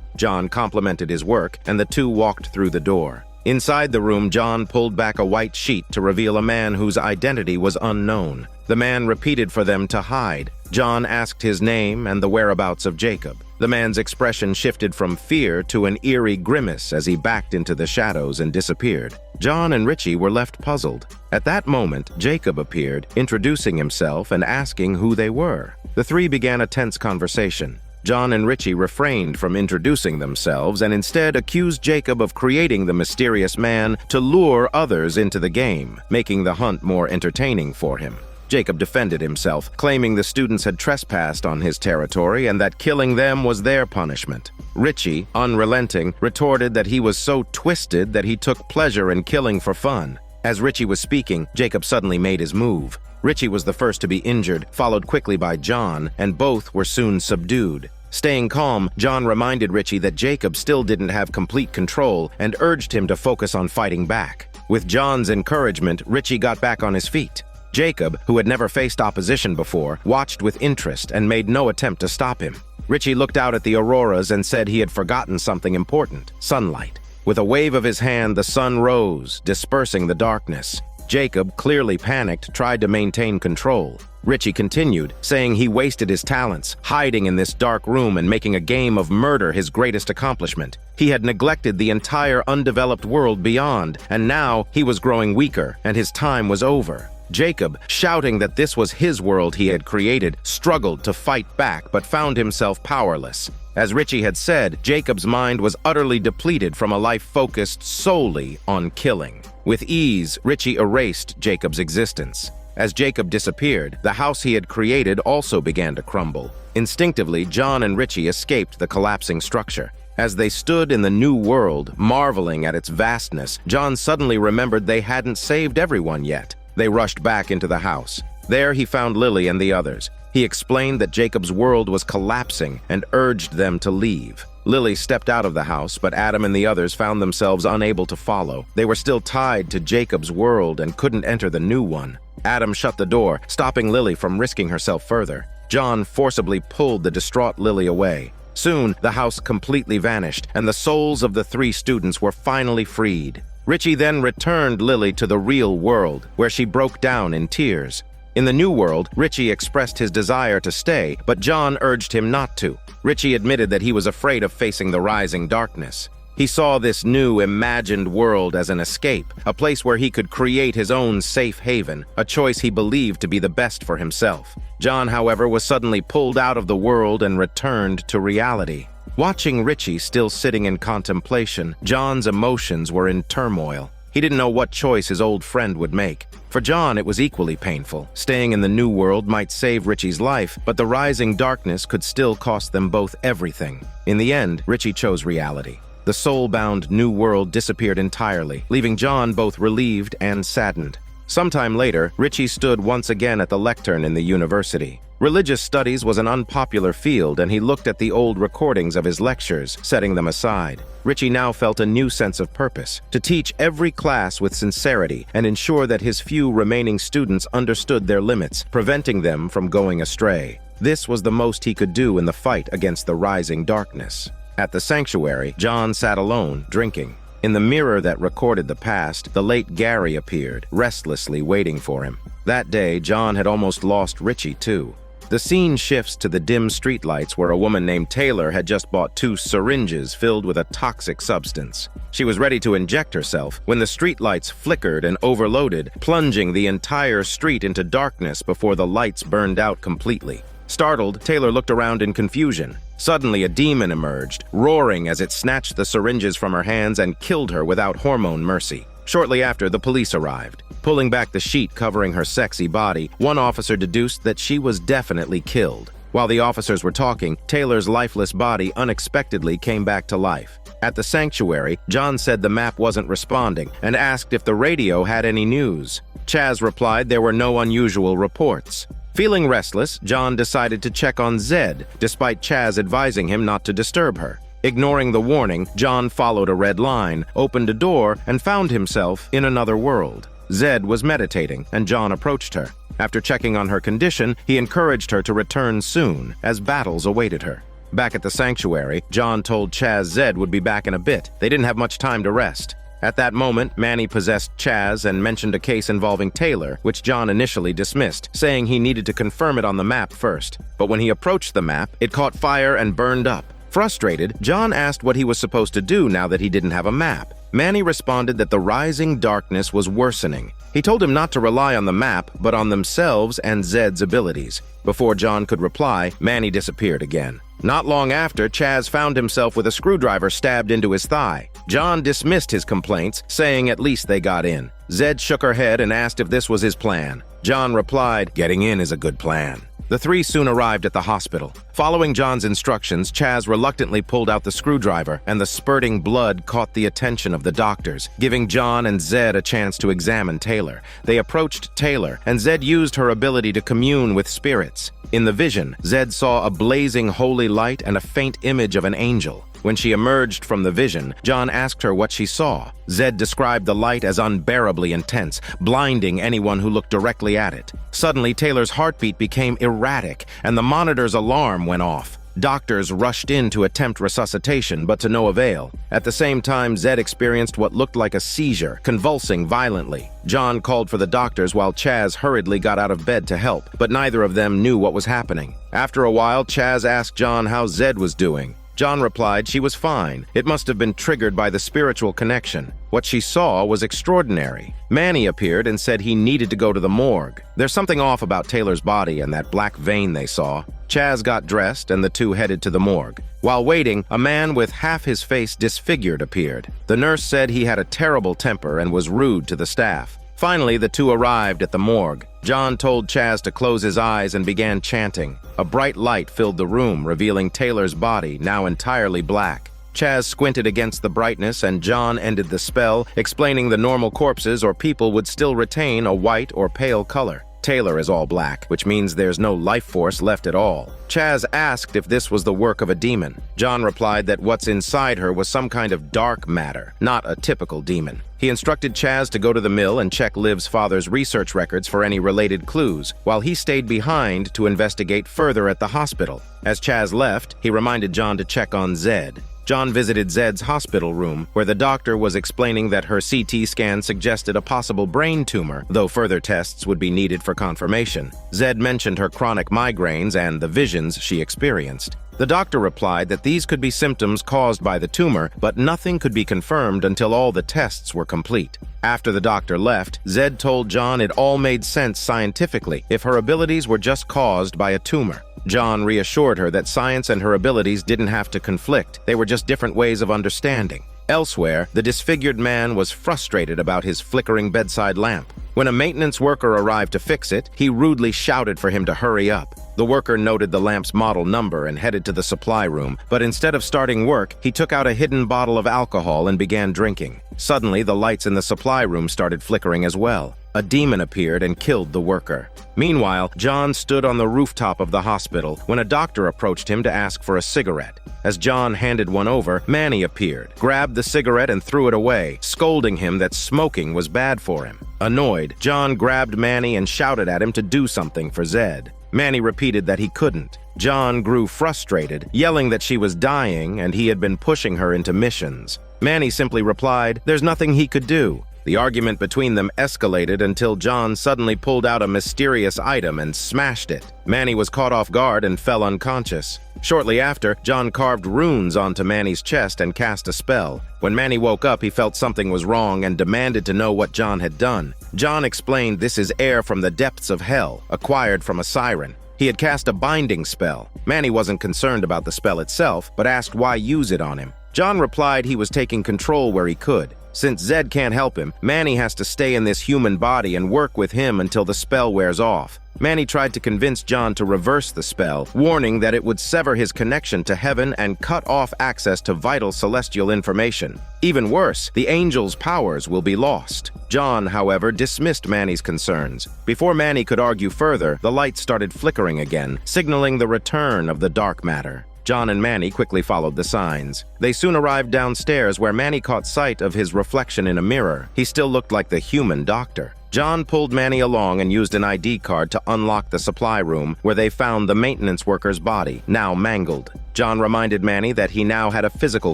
John complimented his work, and the two walked through the door. Inside the room, John pulled back a white sheet to reveal a man whose identity was unknown. The man repeated for them to hide. John asked his name and the whereabouts of Jacob. The man's expression shifted from fear to an eerie grimace as he backed into the shadows and disappeared. John and Richie were left puzzled. At that moment, Jacob appeared, introducing himself and asking who they were. The three began a tense conversation. John and Richie refrained from introducing themselves and instead accused Jacob of creating the mysterious man to lure others into the game, making the hunt more entertaining for him. Jacob defended himself, claiming the students had trespassed on his territory and that killing them was their punishment. Richie, unrelenting, retorted that he was so twisted that he took pleasure in killing for fun. As Richie was speaking, Jacob suddenly made his move. Richie was the first to be injured, followed quickly by John, and both were soon subdued. Staying calm, John reminded Richie that Jacob still didn't have complete control and urged him to focus on fighting back. With John's encouragement, Richie got back on his feet. Jacob, who had never faced opposition before, watched with interest and made no attempt to stop him. Richie looked out at the auroras and said he had forgotten something important: sunlight. With a wave of his hand, the sun rose, dispersing the darkness. Jacob, clearly panicked, tried to maintain control. Richie continued, saying he wasted his talents, hiding in this dark room and making a game of murder his greatest accomplishment. He had neglected the entire undeveloped world beyond, and now he was growing weaker, and his time was over. Jacob, shouting that this was his world he had created, struggled to fight back but found himself powerless. As Richie had said, Jacob's mind was utterly depleted from a life focused solely on killing. With ease, Richie erased Jacob's existence. As Jacob disappeared, the house he had created also began to crumble. Instinctively, John and Richie escaped the collapsing structure. As they stood in the new world, marveling at its vastness, John suddenly remembered they hadn't saved everyone yet. They rushed back into the house. There he found Lily and the others. He explained that Jacob's world was collapsing and urged them to leave. Lily stepped out of the house, but Adam and the others found themselves unable to follow. They were still tied to Jacob's world and couldn't enter the new one. Adam shut the door, stopping Lily from risking herself further. John forcibly pulled the distraught Lily away. Soon, the house completely vanished, and the souls of the three students were finally freed. Richie then returned Lily to the real world, where she broke down in tears. In the new world, Richie expressed his desire to stay, but John urged him not to. Richie admitted that he was afraid of facing the rising darkness. He saw this new, imagined world as an escape, a place where he could create his own safe haven, a choice he believed to be the best for himself. John, however, was suddenly pulled out of the world and returned to reality. Watching Richie still sitting in contemplation, John's emotions were in turmoil. He didn't know what choice his old friend would make. For John, it was equally painful. Staying in the new world might save Richie's life, but the rising darkness could still cost them both everything. In the end, Richie chose reality. The soul-bound new world disappeared entirely, leaving John both relieved and saddened. Sometime later, Richie stood once again at the lectern in the university. Religious studies was an unpopular field, and he looked at the old recordings of his lectures, setting them aside. Richie now felt a new sense of purpose: to teach every class with sincerity and ensure that his few remaining students understood their limits, preventing them from going astray. This was the most he could do in the fight against the rising darkness. At the sanctuary, John sat alone, drinking. In the mirror that recorded the past, the late Gary appeared, restlessly waiting for him. That day, John had almost lost Richie, too. The scene shifts to the dim streetlights where a woman named Taylor had just bought 2 syringes filled with a toxic substance. She was ready to inject herself when the streetlights flickered and overloaded, plunging the entire street into darkness before the lights burned out completely. Startled, Taylor looked around in confusion. Suddenly, a demon emerged, roaring as it snatched the syringes from her hands and killed her without hormone mercy. Shortly after, the police arrived. Pulling back the sheet covering her sexy body, one officer deduced that she was definitely killed. While the officers were talking, Taylor's lifeless body unexpectedly came back to life. At the sanctuary, John said the map wasn't responding and asked if the radio had any news. Chaz replied there were no unusual reports. Feeling restless, John decided to check on Zed, despite Chaz advising him not to disturb her. Ignoring the warning, John followed a red line, opened a door, and found himself in another world. Zed was meditating, and John approached her. After checking on her condition, he encouraged her to return soon, as battles awaited her. Back at the sanctuary, John told Chaz Zed would be back in a bit. They didn't have much time to rest. At that moment, Manny possessed Chaz and mentioned a case involving Taylor, which John initially dismissed, saying he needed to confirm it on the map first. But when he approached the map, it caught fire and burned up. Frustrated, John asked what he was supposed to do now that he didn't have a map. Manny responded that the rising darkness was worsening. He told him not to rely on the map, but on themselves and Zed's abilities. Before John could reply, Manny disappeared again. Not long after, Chaz found himself with a screwdriver stabbed into his thigh. John dismissed his complaints, saying at least they got in. Zed shook her head and asked if this was his plan. John replied, "Getting in is a good plan." The 3 soon arrived at the hospital. Following John's instructions, Chaz reluctantly pulled out the screwdriver, and the spurting blood caught the attention of the doctors, giving John and Zed a chance to examine Taylor. They approached Taylor, and Zed used her ability to commune with spirits. In the vision, Zed saw a blazing holy light and a faint image of an angel. When she emerged from the vision, John asked her what she saw. Zed described the light as unbearably intense, blinding anyone who looked directly at it. Suddenly, Taylor's heartbeat became erratic, and the monitor's alarm went off. Doctors rushed in to attempt resuscitation, but to no avail. At the same time, Zed experienced what looked like a seizure, convulsing violently. John called for the doctors while Chaz hurriedly got out of bed to help, but neither of them knew what was happening. After a while, Chaz asked John how Zed was doing. John replied she was fine. It must have been triggered by the spiritual connection. What she saw was extraordinary. Manny appeared and said he needed to go to the morgue. There's something off about Taylor's body and that black vein they saw. Chaz got dressed and the 2 headed to the morgue. While waiting, a man with half his face disfigured appeared. The nurse said he had a terrible temper and was rude to the staff. Finally, the 2 arrived at the morgue. John told Chaz to close his eyes and began chanting. A bright light filled the room, revealing Taylor's body, now entirely black. Chaz squinted against the brightness, and John ended the spell, explaining the normal corpses or people would still retain a white or pale color. Taylor is all black, which means there's no life force left at all. Chaz asked if this was the work of a demon. John replied that what's inside her was some kind of dark matter, not a typical demon. He instructed Chaz to go to the mill and check Liv's father's research records for any related clues, while he stayed behind to investigate further at the hospital. As Chaz left, he reminded John to check on Zed. John visited Zed's hospital room, where the doctor was explaining that her CT scan suggested a possible brain tumor, though further tests would be needed for confirmation. Zed mentioned her chronic migraines and the visions she experienced. The doctor replied that these could be symptoms caused by the tumor, but nothing could be confirmed until all the tests were complete. After the doctor left, Zed told John it all made sense scientifically if her abilities were just caused by a tumor. John reassured her that science and her abilities didn't have to conflict, they were just different ways of understanding. Elsewhere, the disfigured man was frustrated about his flickering bedside lamp. When a maintenance worker arrived to fix it, he rudely shouted for him to hurry up. The worker noted the lamp's model number and headed to the supply room, but instead of starting work, he took out a hidden bottle of alcohol and began drinking. Suddenly, the lights in the supply room started flickering as well. a demon appeared and killed the worker. Meanwhile, John stood on the rooftop of the hospital when a doctor approached him to ask for a cigarette. As John handed one over, Manny appeared, grabbed the cigarette and threw it away, scolding him that smoking was bad for him. Annoyed, John grabbed Manny and shouted at him to do something for Zed. Manny repeated that he couldn't. John grew frustrated, yelling that she was dying and he had been pushing her into missions. Manny simply replied, "There's nothing he could do." The argument between them escalated until John suddenly pulled out a mysterious item and smashed it. Manny was caught off guard and fell unconscious. Shortly after, John carved runes onto Manny's chest and cast a spell. When Manny woke up, he felt something was wrong and demanded to know what John had done. John explained this is air from the depths of hell, acquired from a siren. He had cast a binding spell. Manny wasn't concerned about the spell itself, but asked why use it on him. John replied he was taking control where he could. Since Zed can't help him, Manny has to stay in this human body and work with him until the spell wears off. Manny tried to convince John to reverse the spell, warning that it would sever his connection to heaven and cut off access to vital celestial information. Even worse, the angel's powers will be lost. John, however, dismissed Manny's concerns. Before Manny could argue further, the lights started flickering again, signaling the return of the dark matter. John and Manny quickly followed the signs. They soon arrived downstairs where Manny caught sight of his reflection in a mirror. He still looked like the human doctor. John pulled Manny along and used an ID card to unlock the supply room where they found the maintenance worker's body, now mangled. John reminded Manny that he now had a physical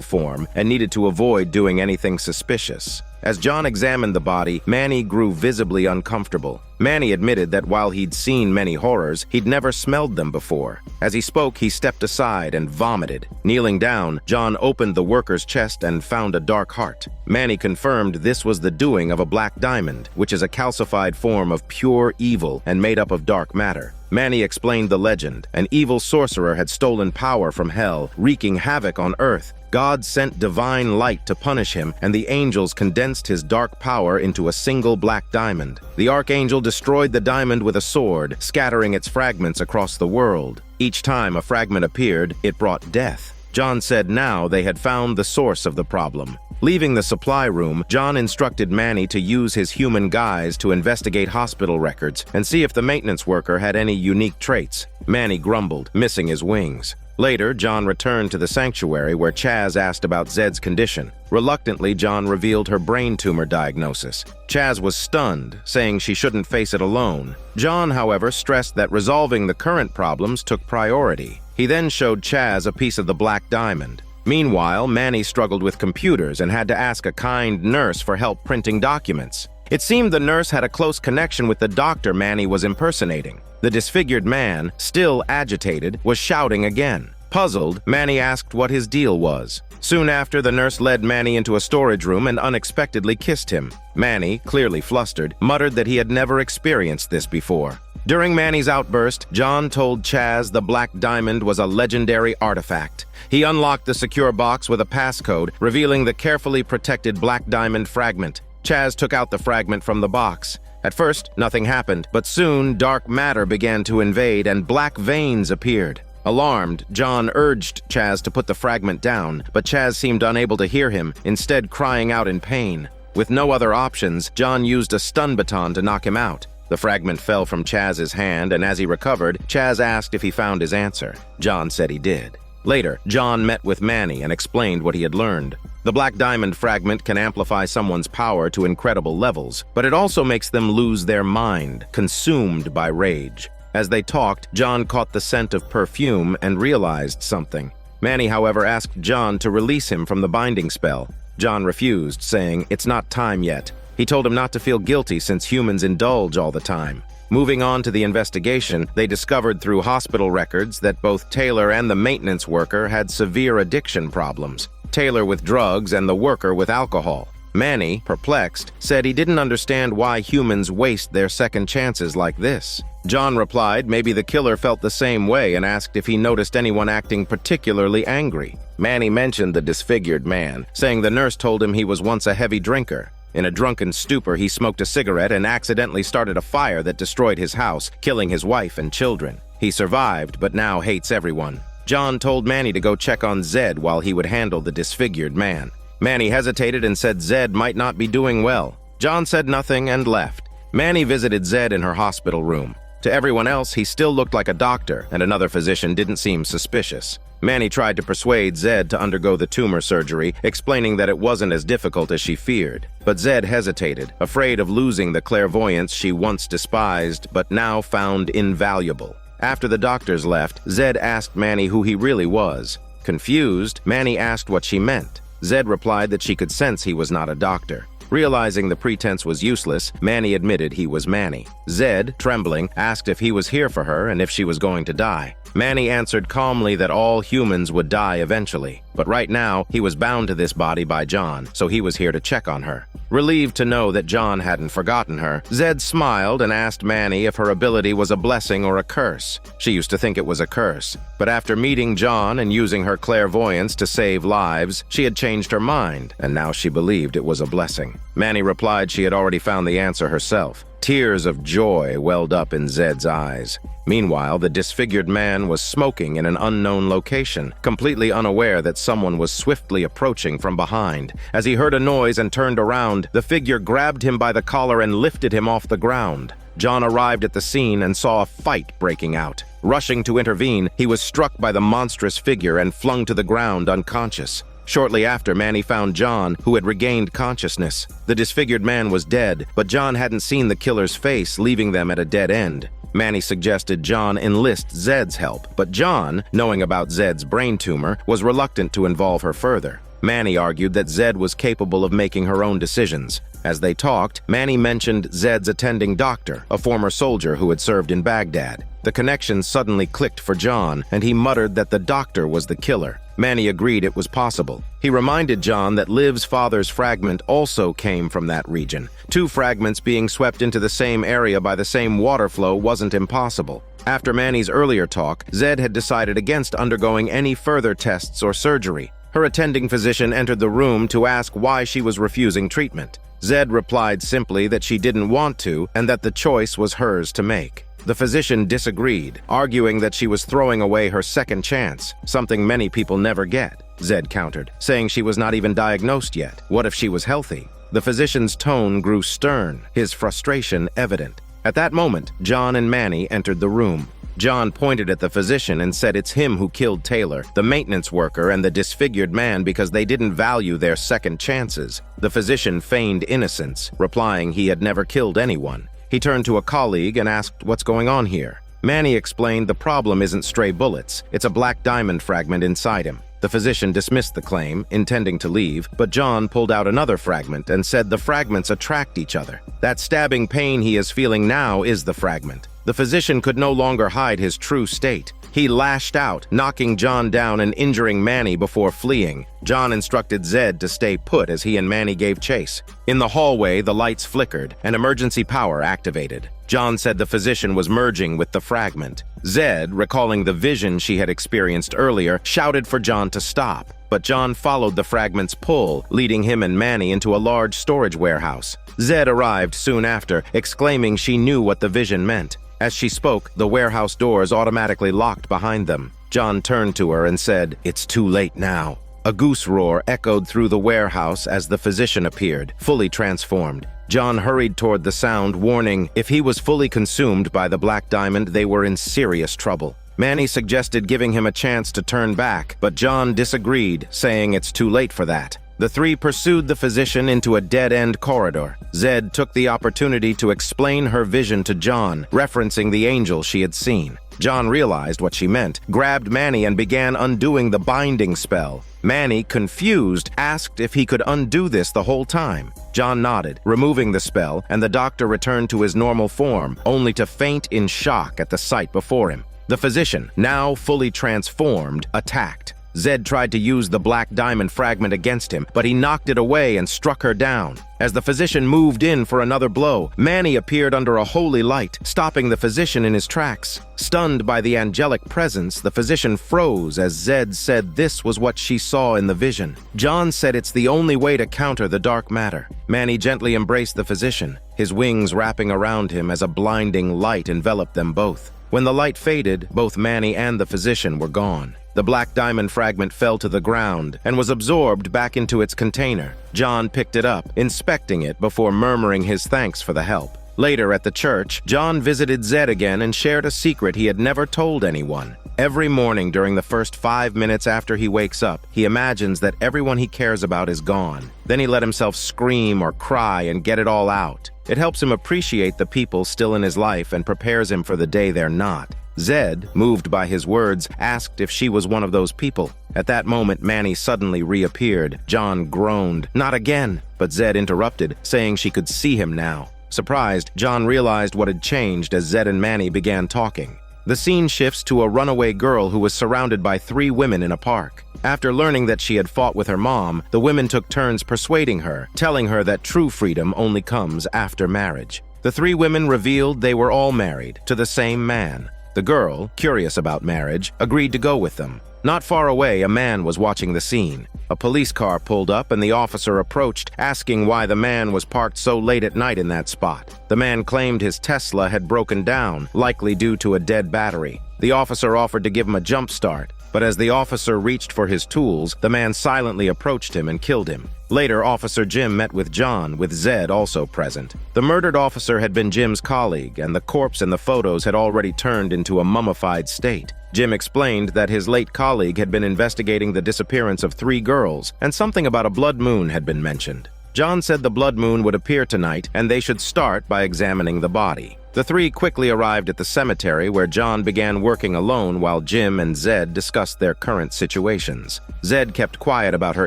form and needed to avoid doing anything suspicious. As John examined the body, Manny grew visibly uncomfortable. Manny admitted that while he'd seen many horrors, he'd never smelled them before. As he spoke, he stepped aside and vomited. Kneeling down, John opened the worker's chest and found a dark heart. Manny confirmed this was the doing of a black diamond, which is a calcified form of pure evil and made up of dark matter. Manny explained the legend. An evil sorcerer had stolen power from hell, wreaking havoc on earth. God sent divine light to punish him, and the angels condensed his dark power into a single black diamond. The archangel destroyed the diamond with a sword, scattering its fragments across the world. Each time a fragment appeared, it brought death. John said now they had found the source of the problem. Leaving the supply room, John instructed Manny to use his human guise to investigate hospital records and see if the maintenance worker had any unique traits. Manny grumbled, missing his wings. Later, John returned to the sanctuary where Chaz asked about Zed's condition. Reluctantly, John revealed her brain tumor diagnosis. Chaz was stunned, saying she shouldn't face it alone. John, however, stressed that resolving the current problems took priority. He then showed Chaz a piece of the black diamond. Meanwhile, Manny struggled with computers and had to ask a kind nurse for help printing documents. It seemed the nurse had a close connection with the doctor Manny was impersonating. The disfigured man, still agitated, was shouting again. Puzzled, Manny asked what his deal was. Soon after, the nurse led Manny into a storage room and unexpectedly kissed him. Manny, clearly flustered, muttered that he had never experienced this before. During Manny's outburst, John told Chaz the black diamond was a legendary artifact. He unlocked the secure box with a passcode, revealing the carefully protected black diamond fragment. Chaz took out the fragment from the box. At first, nothing happened, but soon dark matter began to invade and black veins appeared. Alarmed, John urged Chaz to put the fragment down, but Chaz seemed unable to hear him, instead crying out in pain. With no other options, John used a stun baton to knock him out. The fragment fell from Chaz's hand, and as he recovered, Chaz asked if he found his answer. John said he did. Later, John met with Manny and explained what he had learned. The black diamond fragment can amplify someone's power to incredible levels, but it also makes them lose their mind, consumed by rage. As they talked, John caught the scent of perfume and realized something. Manny, however, asked John to release him from the binding spell. John refused, saying, "It's not time yet." He told him not to feel guilty since humans indulge all the time. Moving on to the investigation, they discovered through hospital records that both Taylor and the maintenance worker had severe addiction problems. Taylor with drugs and the worker with alcohol. Manny, perplexed, said he didn't understand why humans waste their second chances like this. John replied maybe the killer felt the same way and asked if he noticed anyone acting particularly angry. Manny mentioned the disfigured man, saying the nurse told him he was once a heavy drinker. In a drunken stupor, he smoked a cigarette and accidentally started a fire that destroyed his house, killing his wife and children. He survived, but now hates everyone. John told Manny to go check on Zed while he would handle the disfigured man. Manny hesitated and said Zed might not be doing well. John said nothing and left. Manny visited Zed in her hospital room. To everyone else, he still looked like a doctor, and another physician didn't seem suspicious. Manny tried to persuade Zed to undergo the tumor surgery, explaining that it wasn't as difficult as she feared. But Zed hesitated, afraid of losing the clairvoyance she once despised but now found invaluable. After the doctors left, Zed asked Manny who he really was. Confused, Manny asked what she meant. Zed replied that she could sense he was not a doctor. Realizing the pretense was useless, Manny admitted he was Manny. Zed, trembling, asked if he was here for her and if she was going to die. Manny answered calmly that all humans would die eventually, but right now he was bound to this body by John, so he was here to check on her. Relieved to know that John hadn't forgotten her, Zed smiled and asked Manny if her ability was a blessing or a curse. She used to think it was a curse, but after meeting John and using her clairvoyance to save lives, she had changed her mind, and now she believed it was a blessing. Manny replied she had already found the answer herself. Tears of joy welled up in Zed's eyes. Meanwhile, the disfigured man was smoking in an unknown location, completely unaware that someone was swiftly approaching from behind. As he heard a noise and turned around, the figure grabbed him by the collar and lifted him off the ground. John arrived at the scene and saw a fight breaking out. Rushing to intervene, he was struck by the monstrous figure and flung to the ground unconscious. Shortly after, Manny found John, who had regained consciousness. The disfigured man was dead, but John hadn't seen the killer's face, leaving them at a dead end. Manny suggested John enlist Zed's help, but John, knowing about Zed's brain tumor, was reluctant to involve her further. Manny argued that Zed was capable of making her own decisions. As they talked, Manny mentioned Zed's attending doctor, a former soldier who had served in Baghdad. The connection suddenly clicked for John, and he muttered that the doctor was the killer. Manny agreed it was possible. He reminded John that Liv's father's fragment also came from that region. Two fragments being swept into the same area by the same water flow wasn't impossible. After Manny's earlier talk, Zed had decided against undergoing any further tests or surgery. Her attending physician entered the room to ask why she was refusing treatment. Zed replied simply that she didn't want to and that the choice was hers to make. The physician disagreed, arguing that she was throwing away her second chance, something many people never get. Zed countered, saying she was not even diagnosed yet. What if she was healthy? The physician's tone grew stern, his frustration evident. At that moment, John and Manny entered the room. John pointed at the physician and said it's him who killed Taylor, the maintenance worker, and the disfigured man because they didn't value their second chances. The physician feigned innocence, replying he had never killed anyone. He turned to a colleague and asked what's going on here. Manny explained the problem isn't stray bullets, it's a black diamond fragment inside him. The physician dismissed the claim, intending to leave, but John pulled out another fragment and said the fragments attract each other. That stabbing pain he is feeling now is the fragment. The physician could no longer hide his true state. He lashed out, knocking John down and injuring Manny before fleeing. John instructed Zed to stay put as he and Manny gave chase. In the hallway, the lights flickered and emergency power activated. John said the physician was merging with the fragment. Zed, recalling the vision she had experienced earlier, shouted for John to stop. But John followed the fragment's pull, leading him and Manny into a large storage warehouse. Zed arrived soon after, exclaiming she knew what the vision meant. As she spoke, the warehouse doors automatically locked behind them. John turned to her and said, "It's too late now." A goose roar echoed through the warehouse as the physician appeared, fully transformed. John hurried toward the sound, warning, if he was fully consumed by the black diamond, they were in serious trouble. Manny suggested giving him a chance to turn back, but John disagreed, saying it's too late for that. The three pursued the physician into a dead-end corridor. Zed took the opportunity to explain her vision to John, referencing the angel she had seen. John realized what she meant, grabbed Manny and began undoing the binding spell. Manny, confused, asked if he could undo this the whole time. John nodded, removing the spell, and the doctor returned to his normal form, only to faint in shock at the sight before him. The physician, now fully transformed, attacked. Zed tried to use the black diamond fragment against him, but he knocked it away and struck her down. As the physician moved in for another blow, Manny appeared under a holy light, stopping the physician in his tracks. Stunned by the angelic presence, the physician froze as Zed said this was what she saw in the vision. John said it's the only way to counter the dark matter. Manny gently embraced the physician, his wings wrapping around him as a blinding light enveloped them both. When the light faded, both Manny and the physician were gone. The black diamond fragment fell to the ground and was absorbed back into its container. John picked it up, inspecting it before murmuring his thanks for the help. Later at the church, John visited Zed again and shared a secret he had never told anyone. Every morning during the first 5 minutes after he wakes up, he imagines that everyone he cares about is gone. Then he let himself scream or cry and get it all out. It helps him appreciate the people still in his life and prepares him for the day they're not. Zed, moved by his words, asked if she was one of those people. At that moment, Manny suddenly reappeared. John groaned, "Not again!" But Zed interrupted, saying she could see him now. Surprised, John realized what had changed as Zed and Manny began talking. The scene shifts to a runaway girl who was surrounded by 3 women in a park. After learning that she had fought with her mom, the women took turns persuading her, telling her that true freedom only comes after marriage. The 3 women revealed they were all married to the same man. The girl, curious about marriage, agreed to go with them. Not far away, a man was watching the scene. A police car pulled up and the officer approached, asking why the man was parked so late at night in that spot. The man claimed his Tesla had broken down, likely due to a dead battery. The officer offered to give him a jump start, but as the officer reached for his tools, the man silently approached him and killed him. Later, Officer Jim met with John, with Zed also present. The murdered officer had been Jim's colleague, and the corpse in the photos had already turned into a mummified state. Jim explained that his late colleague had been investigating the disappearance of 3 girls, and something about a blood moon had been mentioned. John said the blood moon would appear tonight, and they should start by examining the body. The 3 quickly arrived at the cemetery where John began working alone while Jim and Zed discussed their current situations. Zed kept quiet about her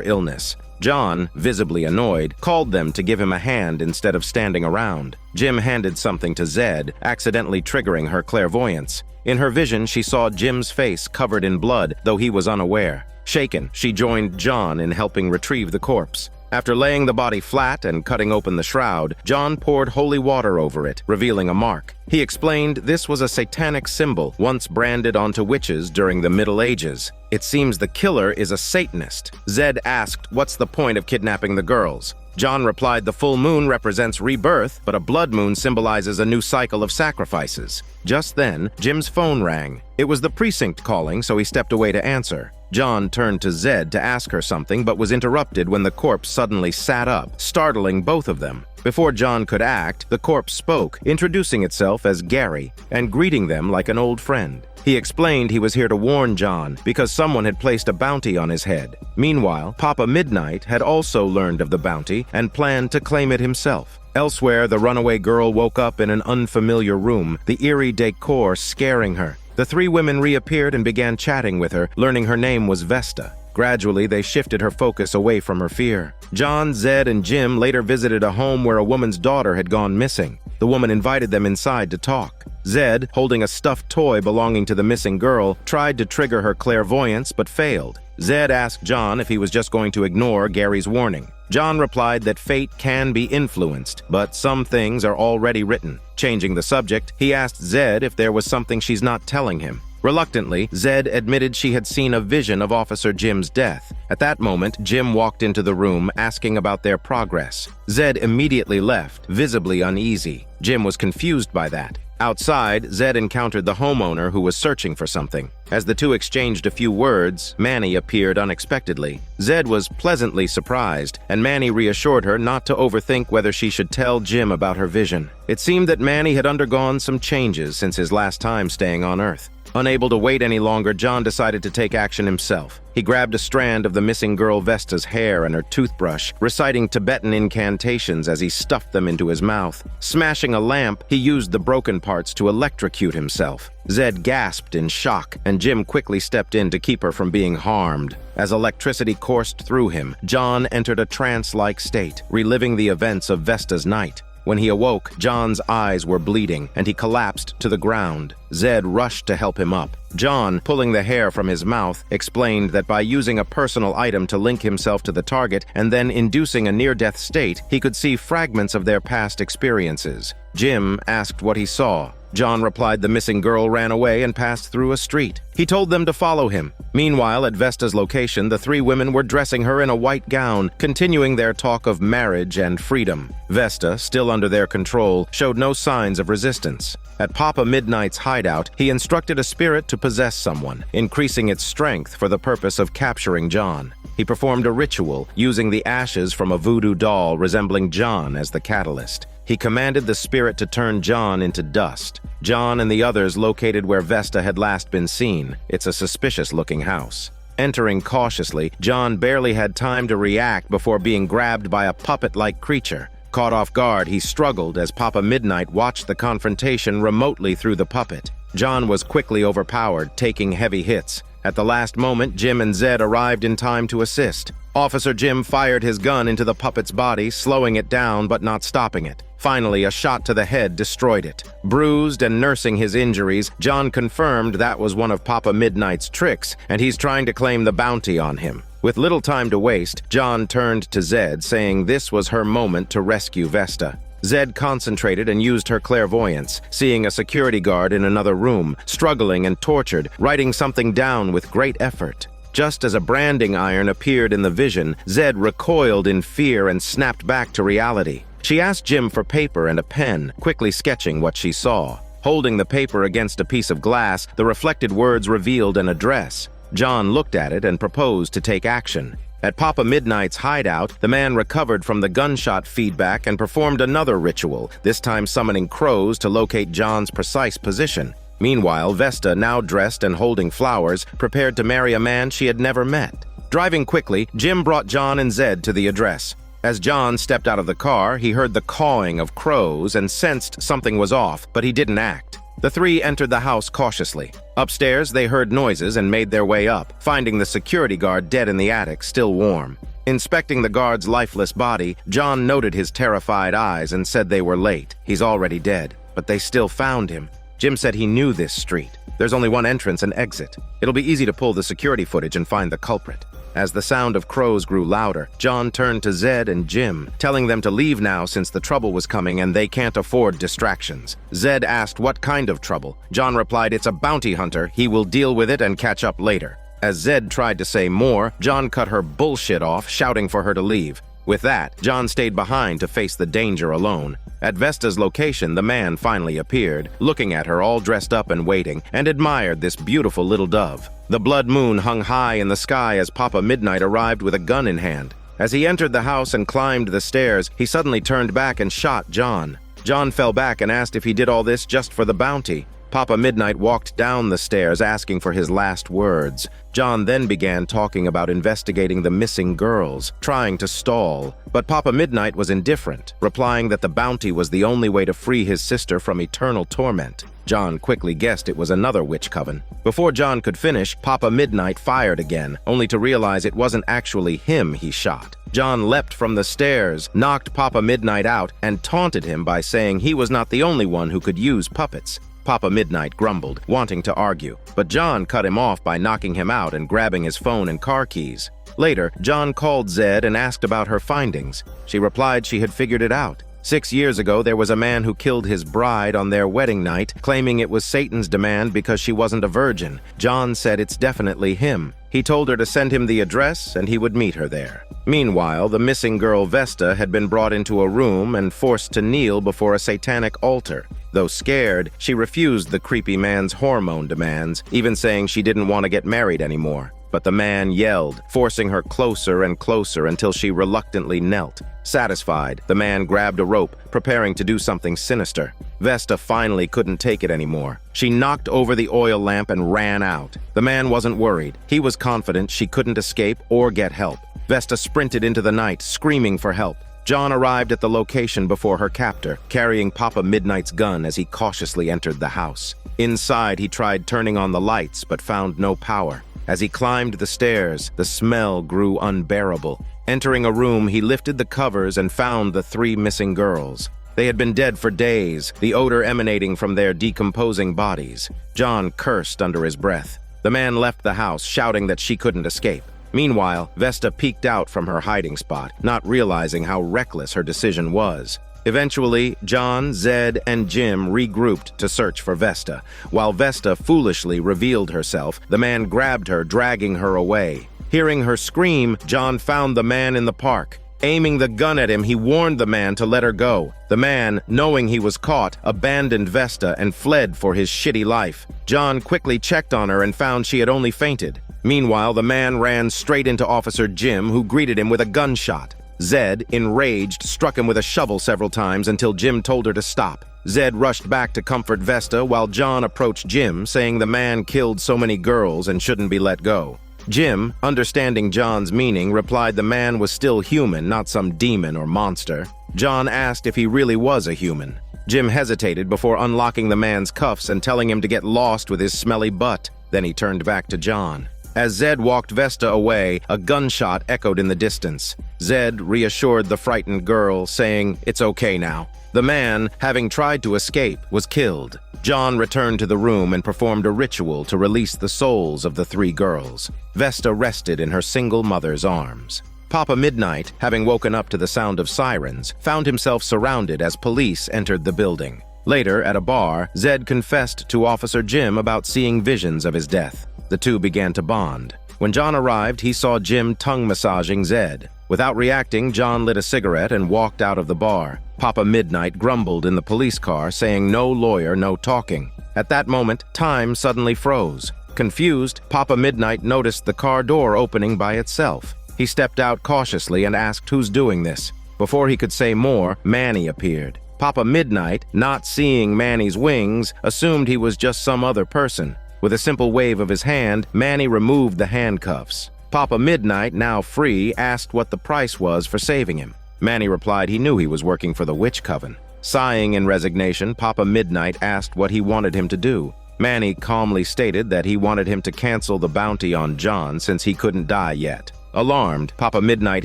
illness. John, visibly annoyed, called them to give him a hand instead of standing around. Jim handed something to Zed, accidentally triggering her clairvoyance. In her vision, she saw Jim's face covered in blood, though he was unaware. Shaken, she joined John in helping retrieve the corpse. After laying the body flat and cutting open the shroud, John poured holy water over it, revealing a mark. He explained this was a satanic symbol, once branded onto witches during the Middle Ages. It seems the killer is a Satanist. Zed asked, "What's the point of kidnapping the girls?" John replied the full moon represents rebirth, but a blood moon symbolizes a new cycle of sacrifices. Just then, Jim's phone rang. It was the precinct calling, so he stepped away to answer. John turned to Zed to ask her something, but was interrupted when the corpse suddenly sat up, startling both of them. Before John could act, the corpse spoke, introducing itself as Gary, and greeting them like an old friend. He explained he was here to warn John because someone had placed a bounty on his head. Meanwhile, Papa Midnight had also learned of the bounty and planned to claim it himself. Elsewhere, the runaway girl woke up in an unfamiliar room, the eerie decor scaring her. The 3 women reappeared and began chatting with her, learning her name was Vesta. Gradually, they shifted her focus away from her fear. John, Zed, and Jim later visited a home where a woman's daughter had gone missing. The woman invited them inside to talk. Zed, holding a stuffed toy belonging to the missing girl, tried to trigger her clairvoyance but failed. Zed asked John if he was just going to ignore Gary's warning. John replied that fate can be influenced, but some things are already written. Changing the subject, he asked Zed if there was something she's not telling him. Reluctantly, Zed admitted she had seen a vision of Officer Jim's death. At that moment, Jim walked into the room asking about their progress. Zed immediately left, visibly uneasy. Jim was confused by that. Outside, Zed encountered the homeowner who was searching for something. As the two exchanged a few words, Manny appeared unexpectedly. Zed was pleasantly surprised, and Manny reassured her not to overthink whether she should tell Jim about her vision. It seemed that Manny had undergone some changes since his last time staying on Earth. Unable to wait any longer, John decided to take action himself. He grabbed a strand of the missing girl Vesta's hair and her toothbrush, reciting Tibetan incantations as he stuffed them into his mouth. Smashing a lamp, he used the broken parts to electrocute himself. Zed gasped in shock, and Jim quickly stepped in to keep her from being harmed. As electricity coursed through him, John entered a trance-like state, reliving the events of Vesta's night. When he awoke, John's eyes were bleeding, and he collapsed to the ground. Zed rushed to help him up. John, pulling the hair from his mouth, explained that by using a personal item to link himself to the target and then inducing a near-death state, he could see fragments of their past experiences. Jim asked what he saw. John replied the missing girl ran away and passed through a street. He told them to follow him. Meanwhile, at Vesta's location, the three women were dressing her in a white gown, continuing their talk of marriage and freedom. Vesta, still under their control, showed no signs of resistance. At Papa Midnight's hideout, he instructed a spirit to possess someone, increasing its strength for the purpose of capturing John. He performed a ritual, using the ashes from a voodoo doll resembling John as the catalyst. He commanded the spirit to turn John into dust. John and the others located where Vesta had last been seen. It's a suspicious-looking house. Entering cautiously, John barely had time to react before being grabbed by a puppet-like creature. Caught off guard, he struggled as Papa Midnight watched the confrontation remotely through the puppet. John was quickly overpowered, taking heavy hits. At the last moment, Jim and Zed arrived in time to assist. Officer Jim fired his gun into the puppet's body, slowing it down but not stopping it. Finally, a shot to the head destroyed it. Bruised and nursing his injuries, John confirmed that was one of Papa Midnight's tricks, and he's trying to claim the bounty on him. With little time to waste, John turned to Zed, saying this was her moment to rescue Vesta. Zed concentrated and used her clairvoyance, seeing a security guard in another room, struggling and tortured, writing something down with great effort. Just as a branding iron appeared in the vision, Zed recoiled in fear and snapped back to reality. She asked Jim for paper and a pen, quickly sketching what she saw. Holding the paper against a piece of glass, the reflected words revealed an address. John looked at it and proposed to take action. At Papa Midnight's hideout, the man recovered from the gunshot feedback and performed another ritual, this time summoning crows to locate John's precise position. Meanwhile, Vesta, now dressed and holding flowers, prepared to marry a man she had never met. Driving quickly, Jim brought John and Zed to the address. As John stepped out of the car, he heard the cawing of crows and sensed something was off, but he didn't act. The three entered the house cautiously. Upstairs, they heard noises and made their way up, finding the security guard dead in the attic, still warm. Inspecting the guard's lifeless body, John noted his terrified eyes and said they were late. He's already dead, but they still found him. Jim said he knew this street. There's only one entrance and exit. It'll be easy to pull the security footage and find the culprit. As the sound of crows grew louder, John turned to Zed and Jim, telling them to leave now since the trouble was coming and they can't afford distractions. Zed asked what kind of trouble. John replied, it's a bounty hunter. He will deal with it and catch up later. As Zed tried to say more, John cut her bullshit off, shouting for her to leave. With that, John stayed behind to face the danger alone. At Vesta's location, the man finally appeared, looking at her all dressed up and waiting, and admired this beautiful little dove. The blood moon hung high in the sky as Papa Midnight arrived with a gun in hand. As he entered the house and climbed the stairs, he suddenly turned back and shot John. John fell back and asked if he did all this just for the bounty. Papa Midnight walked down the stairs asking for his last words. John then began talking about investigating the missing girls, trying to stall. But Papa Midnight was indifferent, replying that the bounty was the only way to free his sister from eternal torment. John quickly guessed it was another witch coven. Before John could finish, Papa Midnight fired again, only to realize it wasn't actually him he shot. John leapt from the stairs, knocked Papa Midnight out, and taunted him by saying he was not the only one who could use puppets. Papa Midnight grumbled, wanting to argue, but John cut him off by knocking him out and grabbing his phone and car keys. Later, John called Zed and asked about her findings. She replied she had figured it out. 6 years ago, there was a man who killed his bride on their wedding night, claiming it was Satan's demand because she wasn't a virgin. John said it's definitely him. He told her to send him the address and he would meet her there. Meanwhile, the missing girl Vesta had been brought into a room and forced to kneel before a satanic altar. Though scared, she refused the creepy man's hormone demands, even saying she didn't want to get married anymore. But the man yelled, forcing her closer and closer until she reluctantly knelt. Satisfied, the man grabbed a rope, preparing to do something sinister. Vesta finally couldn't take it anymore. She knocked over the oil lamp and ran out. The man wasn't worried. He was confident she couldn't escape or get help. Vesta sprinted into the night, screaming for help. John arrived at the location before her captor, carrying Papa Midnight's gun as he cautiously entered the house. Inside, he tried turning on the lights, but found no power. As he climbed the stairs, the smell grew unbearable. Entering a room, he lifted the covers and found the 3 missing girls. They had been dead for days, the odor emanating from their decomposing bodies. John cursed under his breath. The man left the house, shouting that she couldn't escape. Meanwhile, Vesta peeked out from her hiding spot, not realizing how reckless her decision was. Eventually, John, Zed, and Jim regrouped to search for Vesta. While Vesta foolishly revealed herself, the man grabbed her, dragging her away. Hearing her scream, John found the man in the park. Aiming the gun at him, he warned the man to let her go. The man, knowing he was caught, abandoned Vesta and fled for his shitty life. John quickly checked on her and found she had only fainted. Meanwhile, the man ran straight into Officer Jim, who greeted him with a gunshot. Zed, enraged, struck him with a shovel several times until Jim told her to stop. Zed rushed back to comfort Vesta while John approached Jim, saying the man killed so many girls and shouldn't be let go. Jim, understanding John's meaning, replied the man was still human, not some demon or monster. John asked if he really was a human. Jim hesitated before unlocking the man's cuffs and telling him to get lost with his smelly butt. Then he turned back to John. As Zed walked Vesta away, a gunshot echoed in the distance. Zed reassured the frightened girl, saying, "It's okay now." The man, having tried to escape, was killed. John returned to the room and performed a ritual to release the souls of the 3 girls. Vesta rested in her single mother's arms. Papa Midnight, having woken up to the sound of sirens, found himself surrounded as police entered the building. Later, at a bar, Zed confessed to Officer Jim about seeing visions of his death. The two began to bond. When John arrived, he saw Jim tongue-massaging Zed. Without reacting, John lit a cigarette and walked out of the bar. Papa Midnight grumbled in the police car, saying no lawyer, no talking. At that moment, time suddenly froze. Confused, Papa Midnight noticed the car door opening by itself. He stepped out cautiously and asked who's doing this. Before he could say more, Manny appeared. Papa Midnight, not seeing Manny's wings, assumed he was just some other person. With a simple wave of his hand, Manny removed the handcuffs. Papa Midnight, now free, asked what the price was for saving him. Manny replied he knew he was working for the witch coven. Sighing in resignation, Papa Midnight asked what he wanted him to do. Manny calmly stated that he wanted him to cancel the bounty on John since he couldn't die yet. Alarmed, Papa Midnight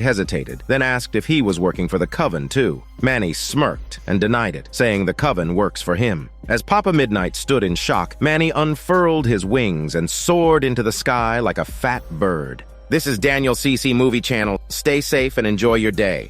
hesitated, then asked if he was working for the coven too. Manny smirked and denied it, saying the coven works for him. As Papa Midnight stood in shock, Manny unfurled his wings and soared into the sky like a fat bird. This is Daniel CC Movie Channel. Stay safe and enjoy your day.